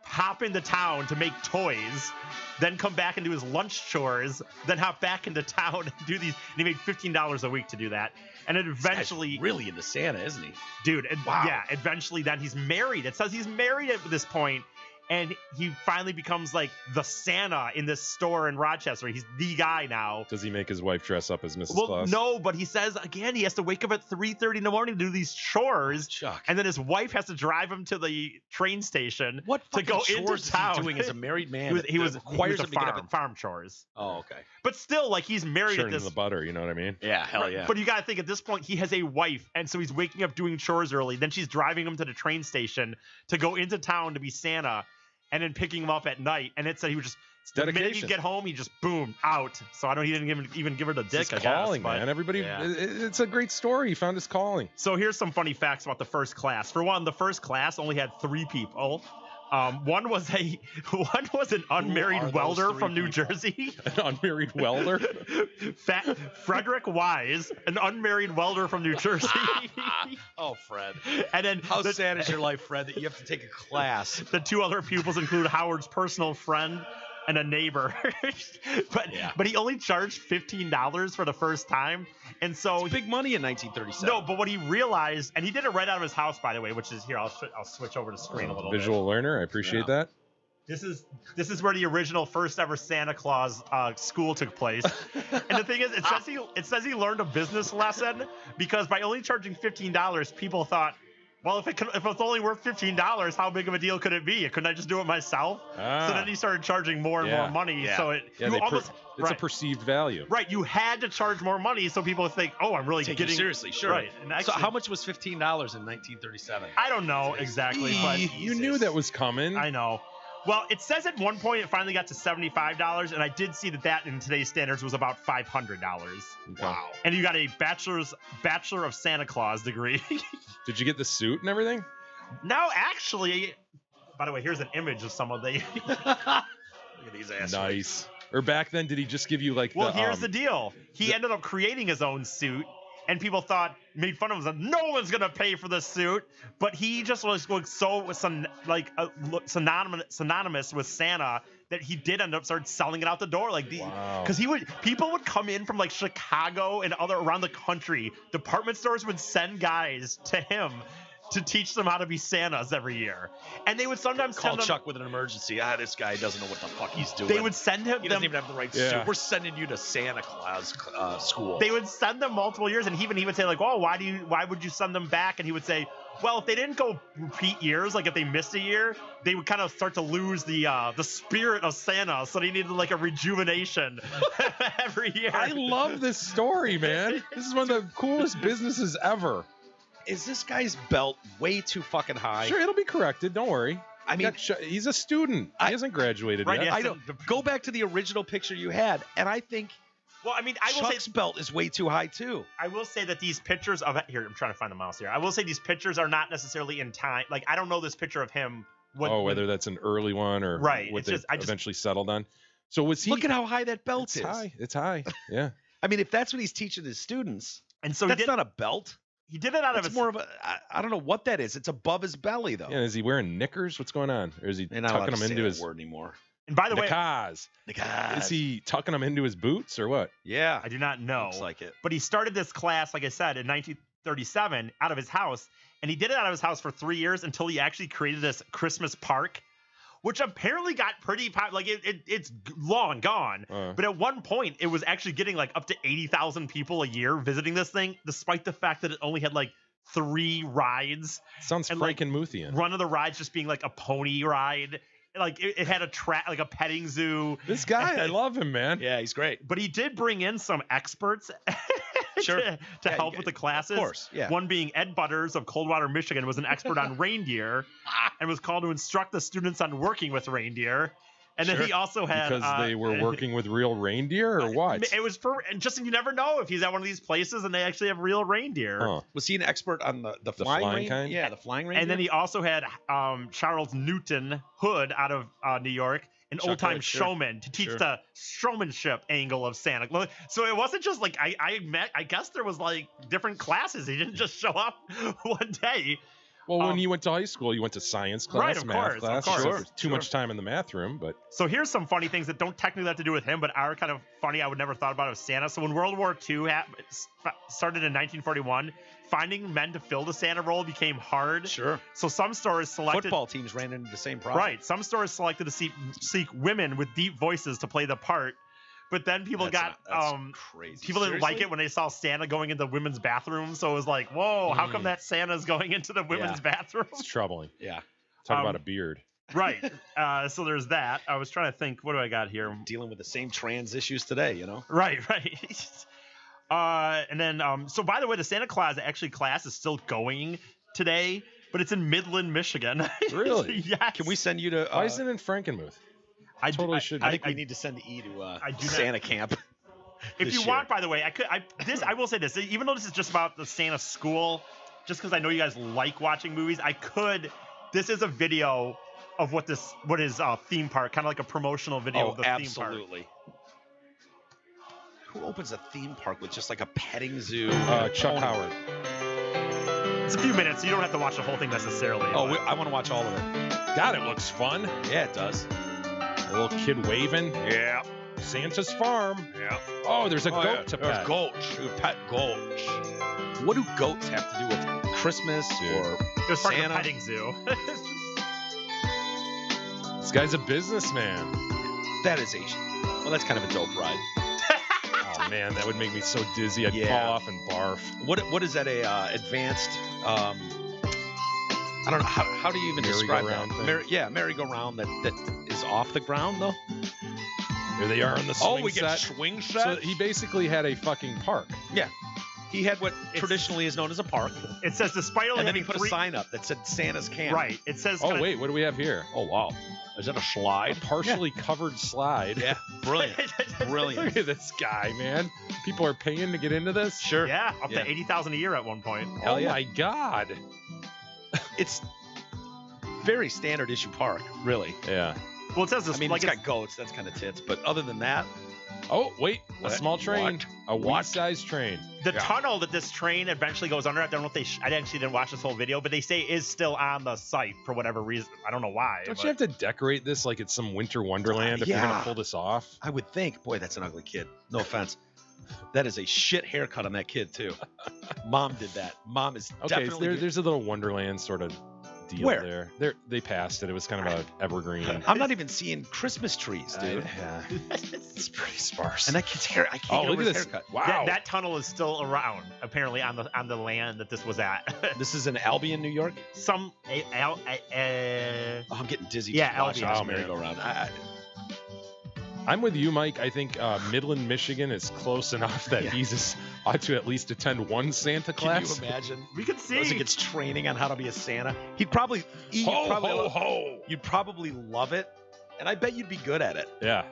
hop into town to make toys, then come back and do his lunch chores, then hop back into town and do these. And he made $15 a week to do that. And it This guy's eventually, really into Santa, isn't he? dude, Wow. yeah, eventually then he's married. It says he's married at this point, and he finally becomes like the Santa in this store in Rochester. He's the guy now. Does he make his wife dress up as Mrs. Well, Claus? no, but he says again he has to wake up at 3:30 in the morning to do these chores, Chuck. and then his wife has to drive him to the train station What to go fucking into chores is town. he doing as a married man? he was that requires a him to get up farm chores, Oh, okay. but still, like he's married Churning at this. the butter, you know what I mean? Yeah, hell Right, yeah. But you got to think at this point he has a wife, and so he's waking up doing chores early. Then she's driving him to the train station to go into town to be Santa, and then picking him up at night. And it said he would just the minute dedication. he'd get home, he just boom out. So I don't. He didn't even give her the It's dick. his I calling, guess, but- man. Everybody, Yeah. it's a great story. He found his calling. So here's some funny facts about the first class. For one, the first class only had 3 people. One was an are unmarried those welder 3 from New people? Jersey. An unmarried welder. Frederick Wise, an unmarried welder from New Jersey. Oh, Fred. And then How sad is your life, Fred, that you have to take a class? the 2 other pupils include Howard's personal friend and a neighbor. but he only charged $15 for the first time. And so It's big money in 1937. no, but what he realized, and he did it right out of his house, by the way, which is here. I'll switch over the screen a little bit. Visual learner. I appreciate that. This is where the original first ever Santa Claus school took place. And the thing is, it says he learned a business lesson because by only charging $15, people thought, well, if it's only worth $15, how big of a deal could it be? Couldn't I just do it myself? Ah. So then he started charging more and Yeah. more money. Yeah. So Yeah, you it's almost a right, perceived value. right. You had to charge more money so people would think, oh, I'm really Take getting you seriously, sure. Right. And So actually, how much was $15 in 1937? I don't know exactly, but You knew that was coming. I know. Well, it says at one point it finally got to $75, and I did see that in today's standards was about $500. Okay. Wow. And you got a Bachelor of Santa Claus degree. Did you get the suit and everything? Now, actually, by the way, here's an image of some of the. Look at these assholes. Nice. Or back then, did he just give you like Well, the? here's the deal. He ended up creating his own suit, and people made fun of him. Said, no one's gonna pay for this suit, but he just was so synonymous with Santa that he did end up start selling it out the door, like Wow. because people would come in from like Chicago and around the country. Department stores would send guys to him to teach them how to be Santas every year, and they would sometimes Call send them. Chuck with an emergency. This guy doesn't know what the fuck he's doing. They would send him. He doesn't even have the right Yeah. suit. We're sending you to Santa Claus school. They would send them multiple years, and he would say like, "Oh, why would you send them back?" And he would say, "Well, if they didn't go repeat years, like if they missed a year, they would kind of start to lose the spirit of Santa. So they needed like a rejuvenation every year." I love this story, man. This is one of the coolest businesses ever. Is this guy's belt way too fucking high? Sure, it'll be corrected. Don't worry. I mean, He's a student. He hasn't graduated Right, yet. yeah. I don't. Go back to the original picture you had, and I think Well, I mean, I will Chuck's say belt is way too high too. I will say that these pictures of here, I'm trying to find the mouse here. I will say these pictures are not necessarily in time. Like I don't know this picture of him. Whether that's an early one or Right, what it's they just- I just- eventually settled on. So was he? Look at how high that belt it's is. high. It's high. Yeah. I mean, if that's what he's teaching his students, And so that's not a belt. he did it out of It's his more of a. I don't know what that is. It's above his belly though. Yeah. Is he wearing knickers? What's going on? Or is he They're not allowed tucking to them say into that his word anymore. And by the way, knickers? Is he tucking them into his boots or what? Yeah, I do not know. looks like it. But he started this class, like I said, in 1937 out of his house. And he did it out of his house for 3 years until he actually created this Christmas park, which apparently got pretty popular. Like it's long gone. But at one point, it was actually getting like up to 80,000 people a year visiting this thing, despite the fact that it only had like 3 rides. Sounds And, like, Frankenmuthian. One of the rides just being like a pony ride. Like it had a track, like a petting zoo. This guy, I love him, man. Yeah, he's great. But he did bring in some experts Sure. to Yeah, help with the classes. Of course, yeah. One being Ed Butters of Coldwater, Michigan, was an expert on reindeer and was called to instruct the students on working with reindeer. And then Sure. he also had Because they were working with real reindeer or what? It was for and Justin. You never know if he's at one of these places and they actually have real reindeer. Huh. Was he an expert on the flying reindeer? kind? Yeah, the flying reindeer. And then he also had Charles Newton Hood out of New York, an Chuck old-time Hood, sure. showman to teach Sure. the showmanship angle of Santa Claus. So it wasn't just like I guess there was like different classes. He didn't just show up one day. Well, when you went to high school, you went to science class, Right, of math course, of class. course. so Sure, there's too much time in the math room, but So here's some funny things that don't technically have to do with him, but are kind of funny. I would never thought about of Santa. So when World War II started in 1941, finding men to fill the Santa role became hard. Sure. So some stores selected Football teams ran into the same problem. right. Some stores selected to seek women with deep voices to play the part. But then people That's crazy. people didn't like Seriously? it when they saw Santa going into women's bathrooms. So it was like, whoa, how come Mm. that Santa's going into the women's bathroom? it's troubling. Yeah. Talk Um, about a beard. Right. So there's that. I was trying to think, what do I got here? Dealing with the same trans issues today, you know? Right. And then, so by the way, the Santa Claus class is still going today, but it's in Midland, Michigan. Really? Yes. Can we send you to? Why isn't it in Frankenmuth? I totally should I be. think we need to send E to I do not- Santa camp. If this you year. want, by the way, I will say this, even though this is just about the Santa school, just because I know you guys like watching movies, this is a video of what his theme park, kind of like a promotional video of the theme park. absolutely. Who opens a theme park with just like a petting zoo? Chuck Howard. It's a few minutes, so you don't have to watch the whole thing necessarily. Oh, but- I want to watch all of it. God, it looks fun. Yeah, it does. A little kid waving. Yeah. Santa's farm. Yeah. Oh, there's a goat to pet. Goats. You pet goats. What do goats have to do with Christmas Dude. or it was part of the Santa? petting zoo. This guy's a businessman. That is well, that's kind of a dope ride. Oh man, that would make me so dizzy. I'd Yeah. fall off and barf. What is that? Advanced? I don't know. How do you even describe that? Merry-go-round thing? Merry-go-round that is off the ground though. Here they are in the swing we set. get swing So set. he basically had a fucking park. Yeah. He had what traditionally is known as a park, It says, despite only and then he having put a sign up that said Santa's camp. Right. It says. Oh kinda- wait, what do we have here? Oh wow. Is that a A slide? partially covered slide. Yeah. Brilliant. Brilliant. Look at this guy, man. People are paying to get into this. Sure. Yeah, up Yeah. to 80,000 a year at one point. Hell Oh yeah. my god. It's very standard issue park, really. Yeah. Well, it says this. I mean, like it's got goats. That's kind of tits. But other than that, Oh wait, a What? small train. What? A What? wee-sized train. the yeah. tunnel that this train eventually goes under. I don't know if I actually didn't watch this whole video, but they say is still on the site for whatever reason. I don't know why. Don't but- you have to decorate this like it's some winter wonderland if you're Yeah. gonna pull this off? I would think, boy, that's an ugly kid. No offense. That is a shit haircut on that kid too. Mom did that. Mom is Okay, so definitely. there's a little wonderland sort of deal Where? there. They passed it. It was kind of a evergreen. I'm not even seeing Christmas trees, dude. Yeah. It's pretty sparse. And that kid's hair, I can't Oh, get look over at his this! haircut. Wow. That tunnel is still around, apparently on the land that this was at. This is in Albion, New York. Oh, I'm getting dizzy. Yeah, just watching Albion. this Oh, man. merry-go-round. I'm with you, Mike. I think Midland, Michigan is close enough that Yeah. Jesus ought to at least attend one Santa Can class. you imagine? we could see. As he gets training on how to be a Santa, he'd probably, ho! you'd probably love it, and I bet you'd be good at it. Yeah.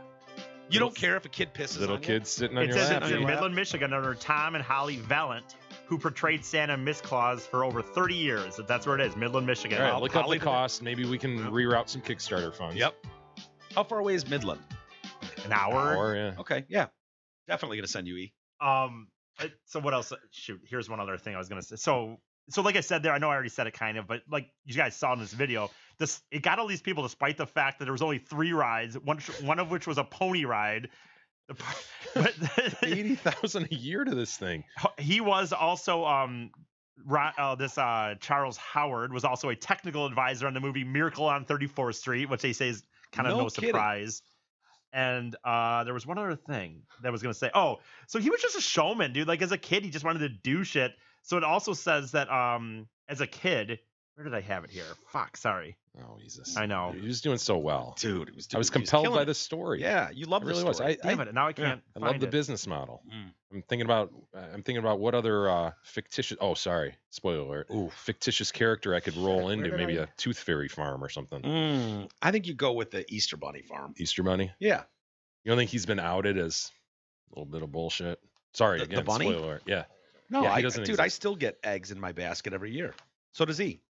You don't care if a kid pisses Little on you. kids sitting on It your says lap. it's in your lap. Midland, Michigan, under Tom and Holly Valent, who portrayed Santa and Miss Claus for over 30 years. That's where it is, Midland, Michigan. All right, I'll look up probably the do that. cost. Maybe we can reroute some Kickstarter funds. Yep. How far away is Midland? An hour. Or, yeah. Okay, yeah. Definitely gonna send you E. So what else? Shoot, here's one other thing I was gonna say. So like I said there, I know I already said it kind of, but like you guys saw in this video, it got all these people, despite the fact that there was only 3 rides, one of which was a pony ride. But $80,000 a year to this thing. he was also Charles Howard was also a technical advisor on the movie Miracle on 34th Street, which they say is kind of No no kidding. surprise. And there was one other thing that I was gonna say. Oh, so he was just a showman, dude. Like as a kid, he just wanted to do shit. So it also says that as a kid, where did I have it here? Fuck, sorry. Oh, Jesus. I know. You're just doing so well. Dude, it was. I was he compelled killing by it. the story. Yeah, you love I the really was. story. Damn it! Now I can't. I love find the it. business model. Mm. I'm thinking about what other fictitious. Oh, sorry, spoiler alert. Ooh. Fictitious character I could roll Where into, did maybe I- a Tooth Fairy farm or something. I think you go with the Easter Bunny farm. Easter Bunny. Yeah. You don't think he's been outed as a little bit of bullshit? Sorry, The again, bunny? spoiler alert. Yeah. No, Yeah, he I, doesn't dude, I exist. still get eggs in my basket every year. So does he.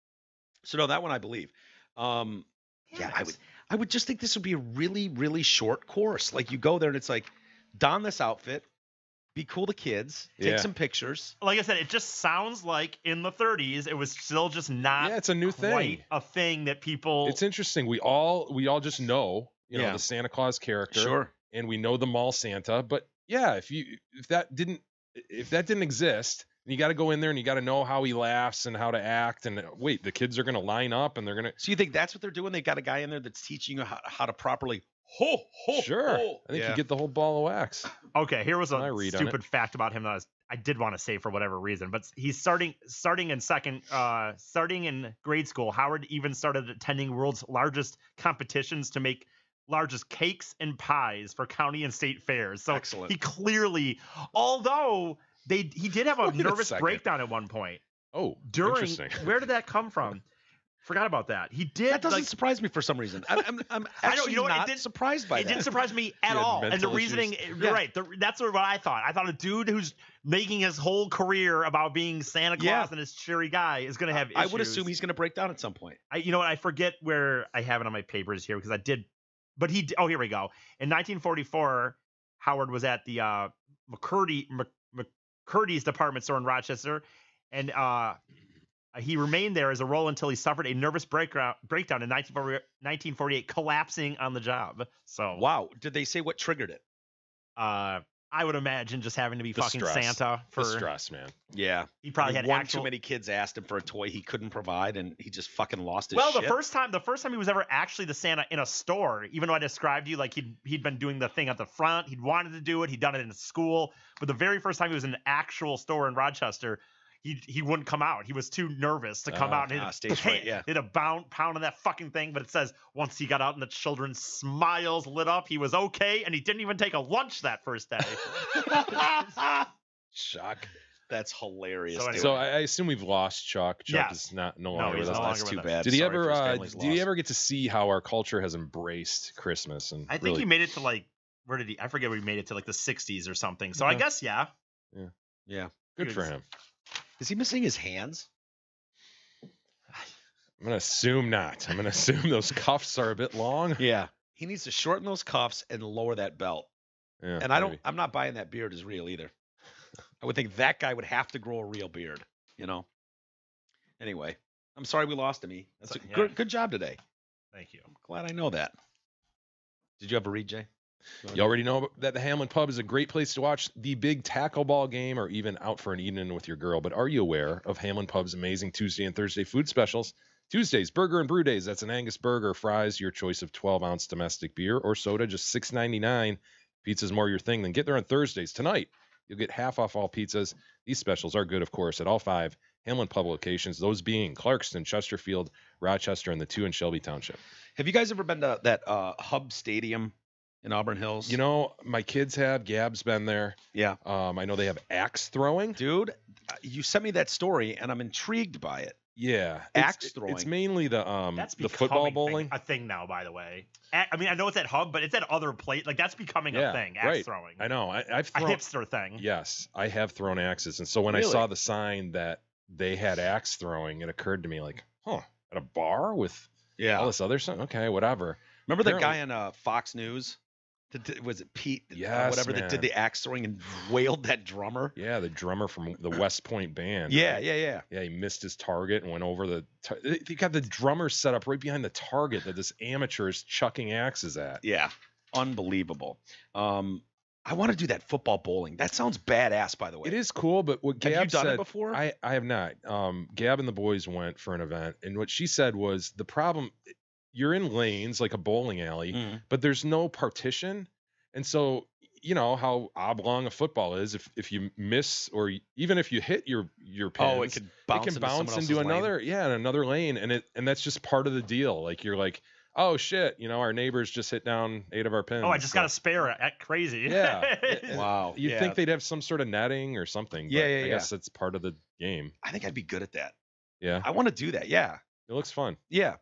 So no, that one I believe. Yeah, I would just think this would be a really, really short course. Like you go there and it's like, don this outfit, be cool to kids, take Yeah. some pictures. Like I said, it just sounds like in the 30s it was still just not Yeah, it's a new quite thing. a thing that people. It's interesting. We all just know, Yeah. the Santa Claus character, Sure. and we know the mall Santa. But yeah, if that didn't exist, you got to go in there and you got to know how he laughs and how to act. And wait, the kids are gonna line up and they're gonna. So you think that's what they're doing? They got a guy in there that's teaching you how to properly ho ho. Sure, ho. I think Yeah. you get the whole ball of wax. Okay, here was I a read on stupid fact about him that I did want to say for whatever reason, but he's starting in grade school. Howard even started attending world's largest competitions to make largest cakes and pies for county and state fairs. So Excellent. he clearly, although he did have a Wait a nervous second. breakdown at one point Oh, during. interesting. Where did that come from? Forgot about that. He did. That doesn't like, surprise me for some reason. I'm I know, actually you know what, it not didn't- surprised by it that. didn't surprise me at had all. And the mental reasoning, issues. you're Yeah. right. That's what I thought. I thought a dude who's making his whole career about being Santa Claus Yeah. and his cheery guy is going to have issues. I would assume he's going to break down at some point. You know what? I forget where I have it on my papers here because I did. But oh, here we go. In 1944, Howard was at the McCurdy's department store in Rochester, and he remained there as a role until he suffered a nervous breakdown in 1948, collapsing on the job. So Wow. Did they say what triggered it? I would imagine just having to be The fucking stress. Santa The for. stress, man. Yeah. He probably had one actual. too many kids asked him for a toy he couldn't provide, and he just fucking lost his Well, shit. the first time he was ever actually the Santa in a store, even though I described you like he'd been doing the thing at the front, he'd wanted to do it, he'd done it in school, but the very first time he was in an actual store in Rochester, he wouldn't come out. He was too nervous to come out and stage fright, yeah. hit a pound on that fucking thing. But it says once he got out and the children's smiles lit up, he was okay, and he didn't even take a lunch that first day. Shock. That's hilarious. So dude. anyway. So I assume we've lost Chuck. Chuck Yes. is no No, longer he's with us. no longer that's with too us. bad. Did he Sorry ever? for his family's Did he loss. ever get to see how our culture has embraced Christmas? And I think really, he made it to like where did he? I forget where he made it to like the 60s or something. So I Okay. guess yeah. Yeah. good for him. Is he missing his hands? I'm gonna assume not. I'm gonna assume those cuffs are a bit long. Yeah. He needs to shorten those cuffs and lower that belt. Yeah, And maybe. I'm not buying that beard is real either. I would think that guy would have to grow a real beard, you know? Anyway, I'm sorry we lost him. That's So- a yeah. good job today. Thank you. Glad I know that. Did you have a read, Jay? You already know that the Hamlin Pub is a great place to watch the big tackle ball game or even out for an evening with your girl. But are you aware of Hamlin Pub's amazing Tuesday and Thursday food specials? Tuesdays, burger and brew days. That's an Angus burger, fries, your choice of 12-ounce domestic beer or soda, just $6.99. Pizza's more your thing. Then get there on Thursdays. Tonight, you'll get half off all pizzas. These specials are good, of course, at all 5 Hamlin Pub locations, those being Clarkston, Chesterfield, Rochester, and the 2 in Shelby Township. Have you guys ever been to that Hub Stadium in Auburn Hills? You know, my kids have. Gab's been there. Yeah. I know they have axe throwing. Dude, you sent me that story, and I'm intrigued by it. Yeah, Axe it's throwing. mainly the That's the football becoming bowling. a thing now, by the way. I mean, I know it's at Hub, but it's at other places. Like that's becoming Yeah, a thing. Axe right. throwing. I know. I've A thrown. hipster thing. Yes, I have thrown axes, and so when I Really? saw the sign that they had axe throwing, it occurred to me like, huh, at a bar with all this other stuff. Okay, whatever. Remember that Apparently- guy on Fox News? Was it Pete? Yes, whatever that did man. the axe throwing and wailed that drummer. Yeah, the drummer from the West Point band. Yeah, right? yeah. Yeah, he missed his target and went over the. They got the drummer set up right behind the target that this amateur is chucking axes at. Yeah, unbelievable. I want to do that football bowling. That sounds badass, by the way. It is cool, but what Have Gab you done said, it before? I have not. Gab and the boys went for an event, and what she said was the problem. You're in lanes like a bowling alley, Mhm. but there's no partition, and so you know how oblong a football is. If you miss or even if you hit your pins, Oh, it could bounce, it can bounce into, into someone else's another in another lane, and that's just part of the deal. Like you're like, oh shit, our neighbors just hit down 8 of our pins. Oh, I just got a so- spare at crazy. Yeah. lane. Wow. You'd yeah. think they'd have some sort of netting or something. But Yeah, yeah, I yeah. guess that's part of the game. I think I'd be good at that. Yeah, I want to do that. Yeah. it looks fun. Yeah.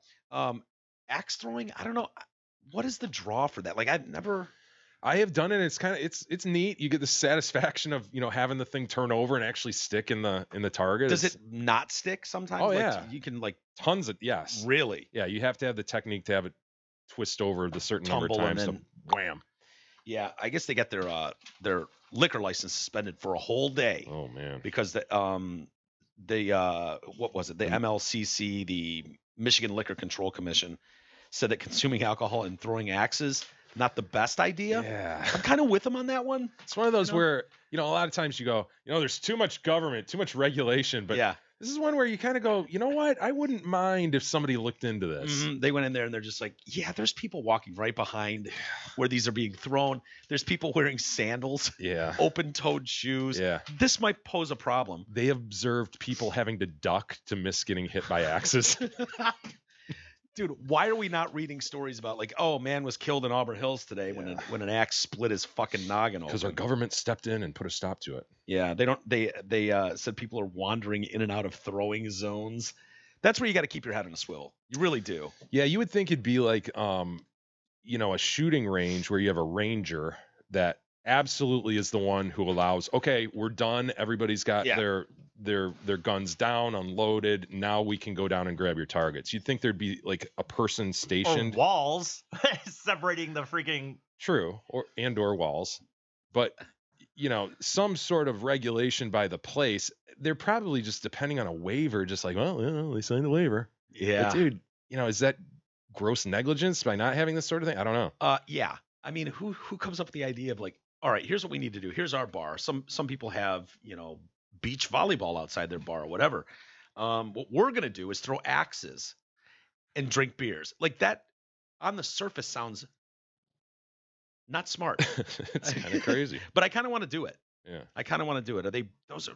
Axe throwing. I don't know. What is the draw for that? Like I've never. I have done it. It's kind of it's neat. You get the satisfaction of having the thing turn over and actually stick in the target. Does It's it not stick sometimes? Oh, Like, yeah. You can like tons of yes. really. Yeah, you have to have the technique to have it twist over the certain number of Tumble and times. then- So wham. Yeah, I guess they got their liquor license suspended for a whole day Oh man. because the what was it? The MLCC, the Michigan Liquor Control Commission, said that consuming alcohol and throwing axes not the best idea. Yeah. I'm kind of with them on that one. It's one of those You know? where, a lot of times you go, there's too much government, too much regulation, but yeah, this is one where you kind of go, you know what? I wouldn't mind if somebody looked into this. They went in there and they're just like, yeah, there's people walking right behind where these are being thrown. There's people wearing sandals, Yeah. open-toed shoes. Yeah. This might pose a problem. They observed people having to duck to miss getting hit by axes. Dude, why are we not reading stories about like, oh, man was killed in Auburn Hills today when an axe split his fucking noggin Because our open? government stepped in and put a stop to it. Yeah, they said people are wandering in and out of throwing zones. That's where you got to keep your head on a swivel. You really do. Yeah, you would think it'd be like, a shooting range where you have a ranger that absolutely is the one who allows, okay, we're done. Everybody's got Yeah. their guns down, unloaded. Now we can go down and grab your targets. You'd think there'd be like a person Or stationed. walls separating the freaking. True, or walls, but some sort of regulation by the place. They're probably just depending on a waiver, just like, well, they signed a waiver. But dude, is that gross negligence by not having this sort of thing? I don't know. Yeah. I mean, who comes up with the idea of like, all right, here's what we need to do. Here's our bar. Some people have, beach volleyball outside their bar or whatever. What we're gonna do is throw axes and drink beers. Like that on the surface sounds not smart. It's kind of crazy. But I kind of want to do it. Yeah. I kind of want to do it. Are they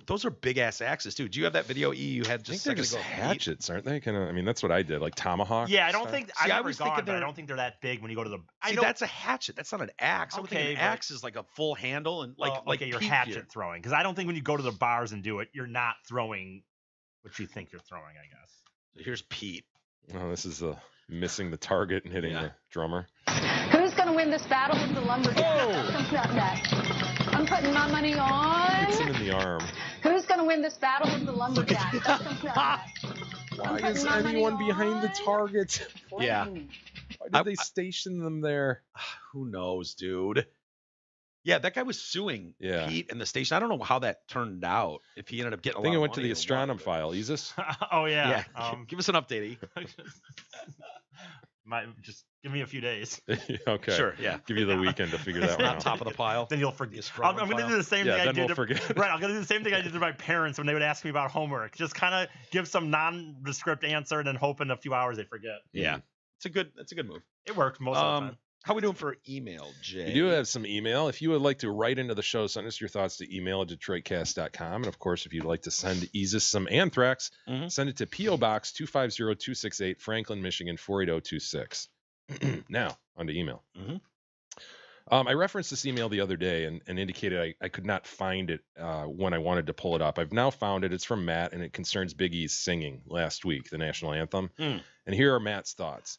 those are big ass axes too? Do you have that video you had I think just they're a second just ago? hatchets, aren't they? That's what I did, like tomahawk. Yeah, I don't stuff. think See, I I've never was thinking gone, but I they're- don't think they're that big when you go to the. I See, know, that's a hatchet. That's not an axe. I'm thinking Okay, an but- axe is like a full handle and like okay, you're peak hatchet gear. throwing because I don't think when you go to the bars and do it, you're not throwing what you think you're throwing. I guess. Here's Pete. Oh, this is missing the target and hitting Yeah. the drummer. Who's going to win this battle with the lumberjack? I'm putting my money Hits him on. in the arm. Who's going to win this battle with the lumberjack? Why putting is my money anyone behind the on- target? Yeah. Why did they station them there? Who knows, dude? Yeah, that guy was suing Yeah. Pete and the station. I don't know how that turned out. If he ended up getting a I think lot it of went to money the or what, astronom but- file. Isis? Oh yeah. Yeah. Give us an update. E. Just give me a few days. Okay. Sure. Yeah. Give you the weekend to figure that It's one not out. top of the pile. Then you'll forget. The I'm going to do the same Yeah, thing I then did. we'll forget. Right, I'm going to do the same thing I did to my parents when they would ask me about homework. Just kind of give some nondescript answer and then hope in a few hours they forget. Yeah. It's a good move. It worked most of the time. How we doing for email, Jay? We do have some email. If you would like to write into the show, send us your thoughts to email at DetroitCast.com. And of course, if you'd like to send Isis some anthrax, Mhm. send it to P.O. Box 250268, Franklin, Michigan 48026. Now, on to email. Mhm. I referenced this email the other day and indicated I could not find it when I wanted to pull it up. I've now found it. It's from Matt, and it concerns Big E's singing last week, the national anthem. Mm. And here are Matt's thoughts.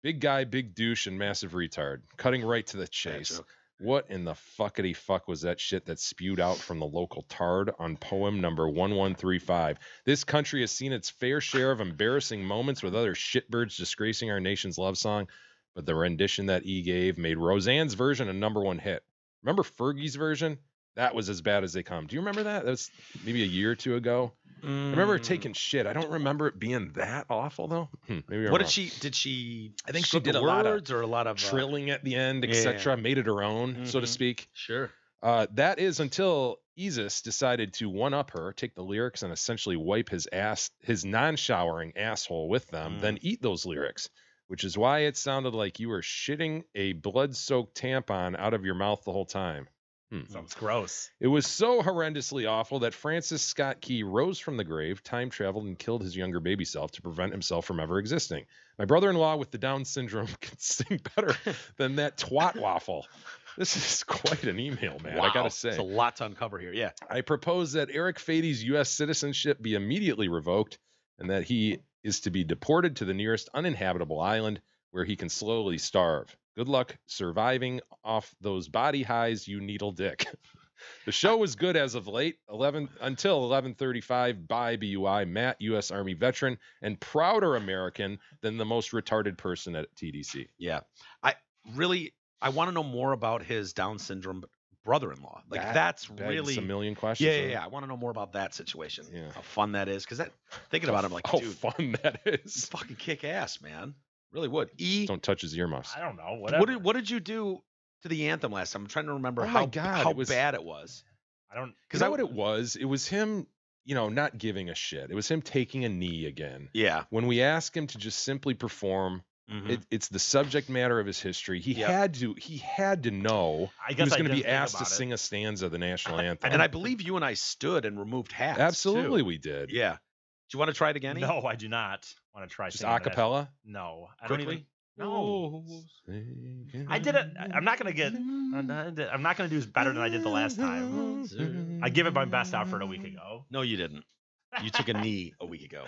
Big guy, big douche, and massive retard. Cutting right to the chase. joke. What in the fuckity fuck was that shit that spewed out from the local tard on poem number 1135? This country has seen its fair share of embarrassing moments with other shitbirds disgracing our nation's love song, but the rendition that E gave made Roseanne's version a #1 hit. Remember Fergie's version? That was as bad as they come. Do you remember that? That was maybe a year or two ago. I remember it taking shit. I don't remember it being that awful though. Maybe I'm What wrong. did she? I think she scrub did the a lot of words or a lot of trilling at the end, yeah. etc. Made it her own, so to Mhm. speak. Sure. That is until Isis decided to one-up her, take the lyrics, and essentially wipe his non-showering asshole with them, then eat those lyrics, which is why it sounded like you were shitting a blood-soaked tampon out of your mouth the whole time. Sounds gross. It was so horrendously awful that Francis Scott Key rose from the grave, time traveled, and killed his younger baby self to prevent himself from ever existing. My brother-in-law with the Down syndrome can sing better than that twat waffle. This is quite an email, man. I Wow. gotta say. It's a lot to uncover here. Yeah. I propose that Eric Fady's U.S. citizenship be immediately revoked and that he is to be deported to the nearest uninhabitable island where he can slowly starve. Good luck surviving off those body highs, you needle dick. The show was good as of late, until 11:35 by BUI, Matt, U.S. Army veteran, and prouder American than the most retarded person at TDC. Yeah. I really I want to know more about his Down syndrome brother-in-law. Like that's begs really a million questions. Yeah. I want to know more about that situation. Yeah. How fun that is, because that thinking about it, I'm like, how dude, fun that is. fucking kick ass, man. Really would. Don't touch his earmuffs. I don't know. Whatever. What did you do to the anthem last time? I'm trying to remember Oh my how God, how it was- bad it was. I don't. Because what it was him, not giving a shit. It was him taking a knee again. Yeah. When we asked him to just simply perform, it's the subject matter of his history. He had to know I he guess was I going to didn't be think asked to about it. sing a stanza of the national anthem. And I believe you and I stood and removed hats. Absolutely, too. we did. Yeah. Do you want to try it again? Ian? No, I do not want to try. Just singing a that. cappella. No, I don't Quickly? even. No, I did it. I'm not gonna get. I'm not gonna do better than I did the last time. I give it my best effort a week ago. No, you didn't. You took a knee a week ago.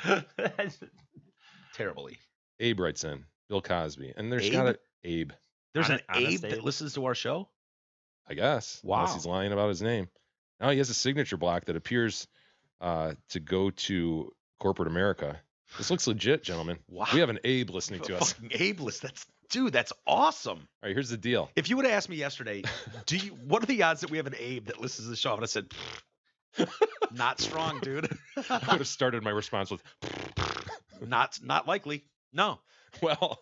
Terribly. Abe writes in Bill Cosby, and there's Abe? got Abe, There's an Honest Abe that Abe? listens to our show? I guess. Unless Wow. he's lying about his name. Now he has a signature block that appears to go to corporate America. This looks legit, gentlemen. Wow. We have an Abe listening to us. Fucking Abe list. That's awesome. All right, here's the deal. If you would have asked me yesterday, what are the odds that we have an Abe that listens to the show? I would have said, not strong, dude. I would have started my response with, Not likely. No. well,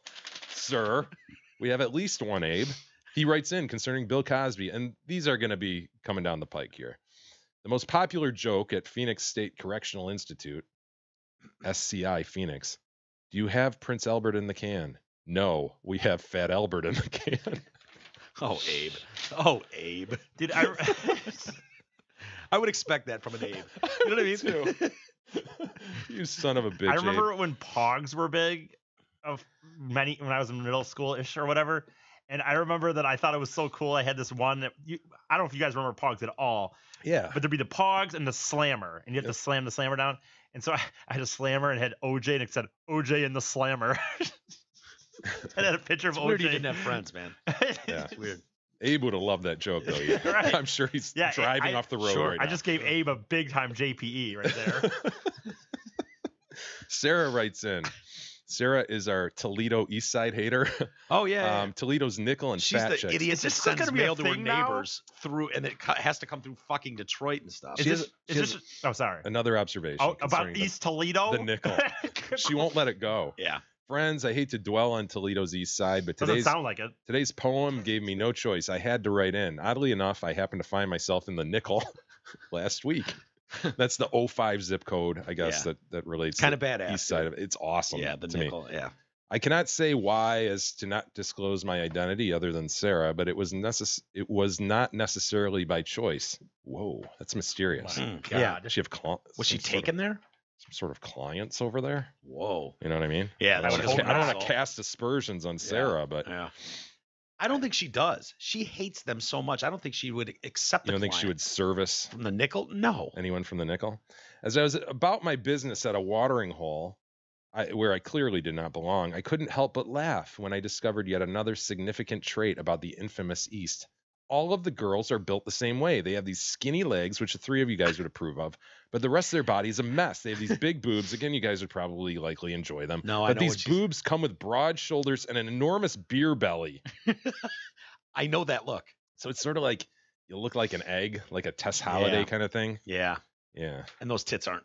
sir, we have at least one Abe. He writes in concerning Bill Cosby, and these are going to be coming down the pike here. The most popular joke at Phoenix State Correctional Institute, SCI Phoenix. Do you have Prince Albert in the can? No, we have Fat Albert in the can. Oh, Abe. Oh, Abe. Did I? I would expect that from an Abe. You know what I mean? You son of a bitch. I remember Abe. when Pogs were big, when I was in middle school-ish or whatever, and I remember that I thought it was so cool. I had this one that I don't know if you guys remember Pogs at all, Yeah. but there'd be the Pogs and the Slammer, and you have to slam the Slammer down. And so I had a Slammer and had OJ, and it said OJ and the Slammer. I had a picture of It's OJ. weird you didn't have friends, man. Yeah. It's weird. Abe would have loved that joke, though. Yeah. Right. I'm sure he's Yeah, driving I- off the road sure, right now. I just gave Abe a big time JPE right there. Sarah writes in. Sarah is our Toledo East Side hater. Oh, yeah. Toledo's nickel and She's fat the chicks. idiot Is that this still sends gonna be a mail to her thing now? neighbors through, and it has to come through fucking Detroit and stuff. Is She this? has- Is she this? has Oh, sorry. Another observation. Oh, about concerning East Toledo. the nickel. She won't let it go. Yeah. Friends, I hate to dwell on Toledo's East Side, but Doesn't today's sound like it. today's poem gave me no choice. I had to write in. Oddly enough, I happened to find myself in the nickel last week. That's the 05 zip code, I guess, that relates Kind to of the badass. east side of it. It's awesome. Yeah, the to me. nickel. Yeah. I cannot say why as to not disclose my identity other than Sarah, but it was not necessarily by choice. Whoa, that's mysterious. My Mm, God. yeah. Does she have Was she taken there? some sort of clients over there? Whoa. You know what I mean? Yeah, I that's don't just wanna- I don't want nuts. to cast aspersions on Sarah, but Yeah. I don't think she does. She hates them so much. I don't think she would accept you the don't think she would client service from the nickel? No. anyone from the nickel? As I was about my business at a watering hole, where I clearly did not belong, I couldn't help but laugh when I discovered yet another significant trait about the infamous East. All of the girls are built the same way. They have these skinny legs, which the three of you guys would approve of, but the rest of their body is a mess. They have these big boobs. Again, you guys would probably likely enjoy them. No, I but know these what she's- boobs come with broad shoulders and an enormous beer belly. I know that look. So it's sort of like you look like an egg, like a Tess Holiday Yeah. kind of thing. Yeah. Yeah. And those tits aren't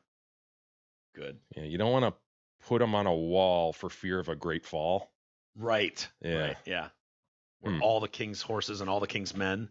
good. Yeah. You don't want to put them on a wall for fear of a great fall. Right. Yeah. Right. Yeah. Where Hmm. all the king's horses and all the king's men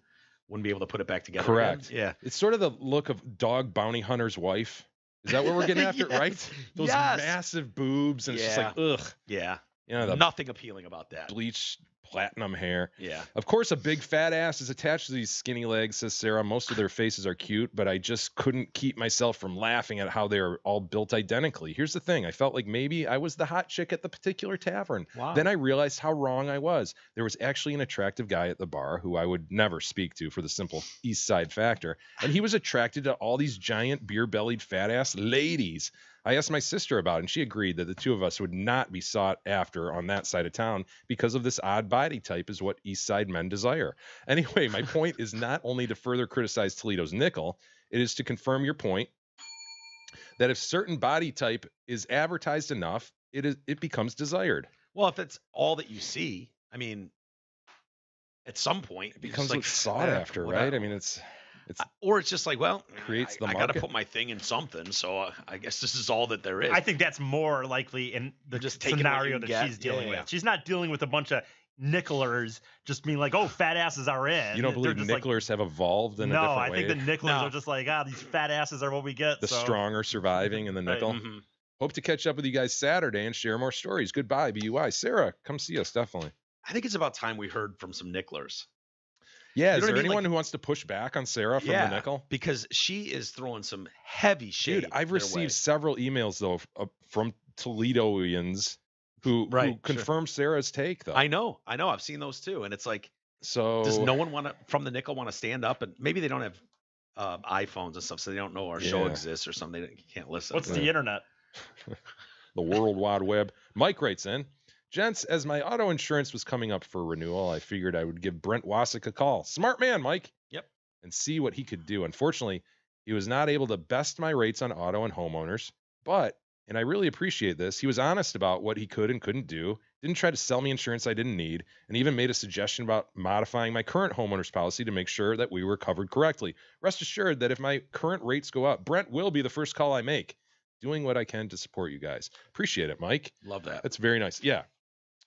wouldn't be able to put it back together. Correct. Again. Yeah. It's sort of the look of Dog Bounty Hunter's wife. Is that what we're getting after, Yes. right? Those Yes. massive boobs, and it's just like, ugh. Yeah. You know, the Nothing appealing about that. bleached platinum hair. Yeah. Of course, a big fat ass is attached to these skinny legs, says Sarah. Most of their faces are cute, but I just couldn't keep myself from laughing at how they're all built identically. Here's the thing. I felt like maybe I was the hot chick at the particular tavern. Wow. Then I realized how wrong I was. There was actually an attractive guy at the bar who I would never speak to for the simple East Side factor. And he was attracted to all these giant beer-bellied fat ass ladies. I asked my sister about it, and she agreed that the two of us would not be sought after on that side of town because of this odd body type is what East Side men desire. Anyway, my point is not only to further criticize Toledo's nickel, it is to confirm your point that if certain body type is advertised enough, it becomes desired. Well, if it's all that you see, I mean, at some point. It becomes like what's sought after, right? I mean, it's or it's just like, well, creates the I got to market. put my thing in something, so I guess this is all that there is. I think that's more likely in the Just taking what scenario you that get. she's dealing Yeah. with. She's not dealing with a bunch of nickelers just being like, oh, fat asses are in. You don't They're believe just like, nickelers have evolved in a no, different I way? think the nickelers No. are just like, these fat asses are what we get. The so. strong are surviving in the Right. nickel. Mhm. Hope to catch up with you guys Saturday and share more stories. Goodbye, BUI. Sarah, come see us, definitely. I think it's about time we heard from some nickelers. Yeah, You is know what I there mean? anyone Like- who wants to push back on Sarah from the nickel? because she is throwing some heavy shade. Dude, I've their way. received several emails, though, from Toledoians who Right, confirm Sarah's take, though. I know. I've seen those too, and it's like, So does no one from the nickel want to stand up? And maybe they don't have iPhones and stuff, so they don't know our show Yeah. exists or something. They can't listen. What's the internet? the World Wide Web. Mike writes in, gents, as my auto insurance was coming up for renewal, I figured I would give Brent Wasik a call. Smart man, Mike. Yep. And see what he could do. Unfortunately, he was not able to best my rates on auto and homeowners, but, and I really appreciate this, he was honest about what he could and couldn't do, didn't try to sell me insurance I didn't need, and even made a suggestion about modifying my current homeowner's policy to make sure that we were covered correctly. Rest assured that if my current rates go up, Brent will be the first call I make. Doing what I can to support you guys. Appreciate it, Mike. Love that. That's very nice. Yeah.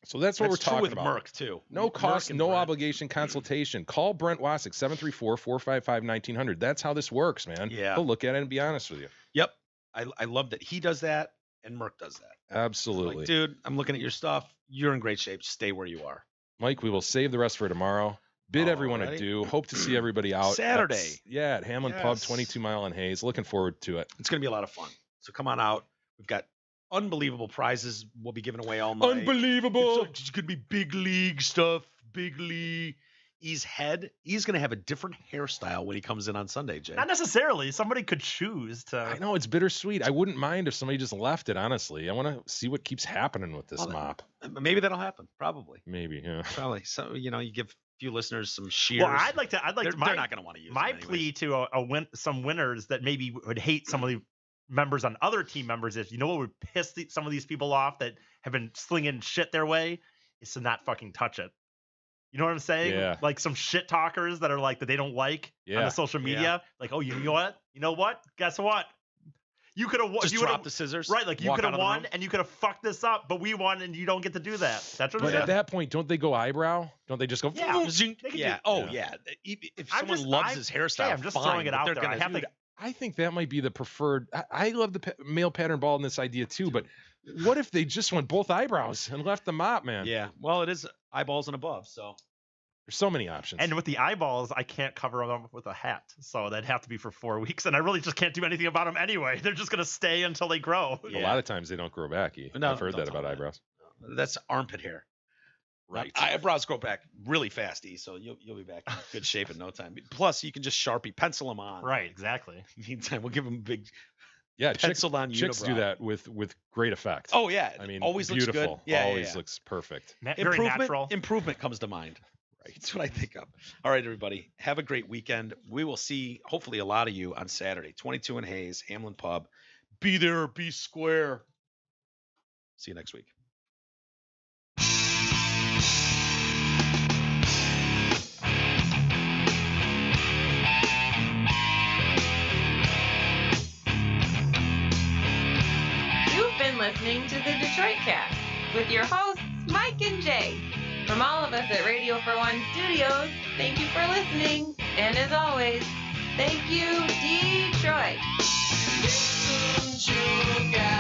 So that's what we're true talking with about. Merck too. No Merck cost, and no Brent. obligation consultation. Call Brent Wasik, 734-455-1900. That's how this works, man. Yeah. He'll look at it and be honest with you. Yep. I love that he does that and Merck does that. Absolutely. Like, dude, I'm looking at your stuff. You're in great shape. Stay where you are. Mike, we will save the rest for tomorrow. Bid everyone Alrighty. adieu. Hope to see everybody out. Saturday. At Hamlin Pub, Yes. 22 Mile and Hayes. Looking forward to it. It's going to be a lot of fun. So come on out. We've got unbelievable prizes we'll be giving away all night. Unbelievable. It's going to be big league stuff. Big league. He's going to have a different hairstyle when he comes in on Sunday, Jay. Not necessarily. Somebody could choose to. I know it's bittersweet. I wouldn't mind if somebody just left it, honestly. I want to see what keeps happening with this Well, mop. Maybe that'll happen. Probably. Maybe, yeah. Probably. So, you give a few listeners some shears. Well, I'd like to. they're not going to want to use my them anyways. plea to some winners that maybe would hate some of the members on other team members is, you know what would piss some of these people off that have been slinging shit their way, is to not fucking touch it. You know what I'm saying? Yeah. Like some shit talkers that are like that they don't like on Yeah. the social media. Yeah. Like, oh, you know what? You know what? Guess what? You could have won. Just You drop would've- the scissors. right. Like you walk could out have of the won room. and you could have fucked this up, but we won and you don't get to do that. That's what But I'm at saying. that point, don't they go eyebrow? Don't they just go? Yeah. Zing. They could Yeah. do- Oh, Yeah. yeah. If I'm someone just- loves I'm- his hairstyle, yeah, I'm just fine, throwing it but out they're there. gonna I have do to. I think that might be the preferred. I love the male pattern baldness idea too, but what if they just went both eyebrows and left the mop, man? Yeah. Well, it is eyeballs and above. So There's so many options. And with the eyeballs, I can't cover them with a hat, so that'd have to be for 4 weeks, and I really just can't do anything about them anyway. They're just gonna stay until they grow. a lot of times they don't grow back. No, I've heard don't that tell about me that. eyebrows. that's armpit hair. Right. Eyebrows grow back really fast, E. So you'll be back in good shape in no time. Plus, you can just Sharpie pencil them on. Right, exactly. Meantime, we'll give them a big Yeah, pencil on chicks do unibrow. that with great effect. Oh yeah. I mean, always beautiful. looks good. Yeah. Always yeah. looks perfect. Very Improvement. natural. Improvement comes to mind. Right. That's what I think of. All right, everybody. Have a great weekend. We will see hopefully a lot of you on Saturday. 22 and Hayes, Hamlin Pub. Be there, be square. See you next week. You've been listening to the Detroit Cast with your hosts, Mike and Jay. From all of us at Radio for One Studios, thank you for listening. And as always, thank you, Detroit. Listen, sugar.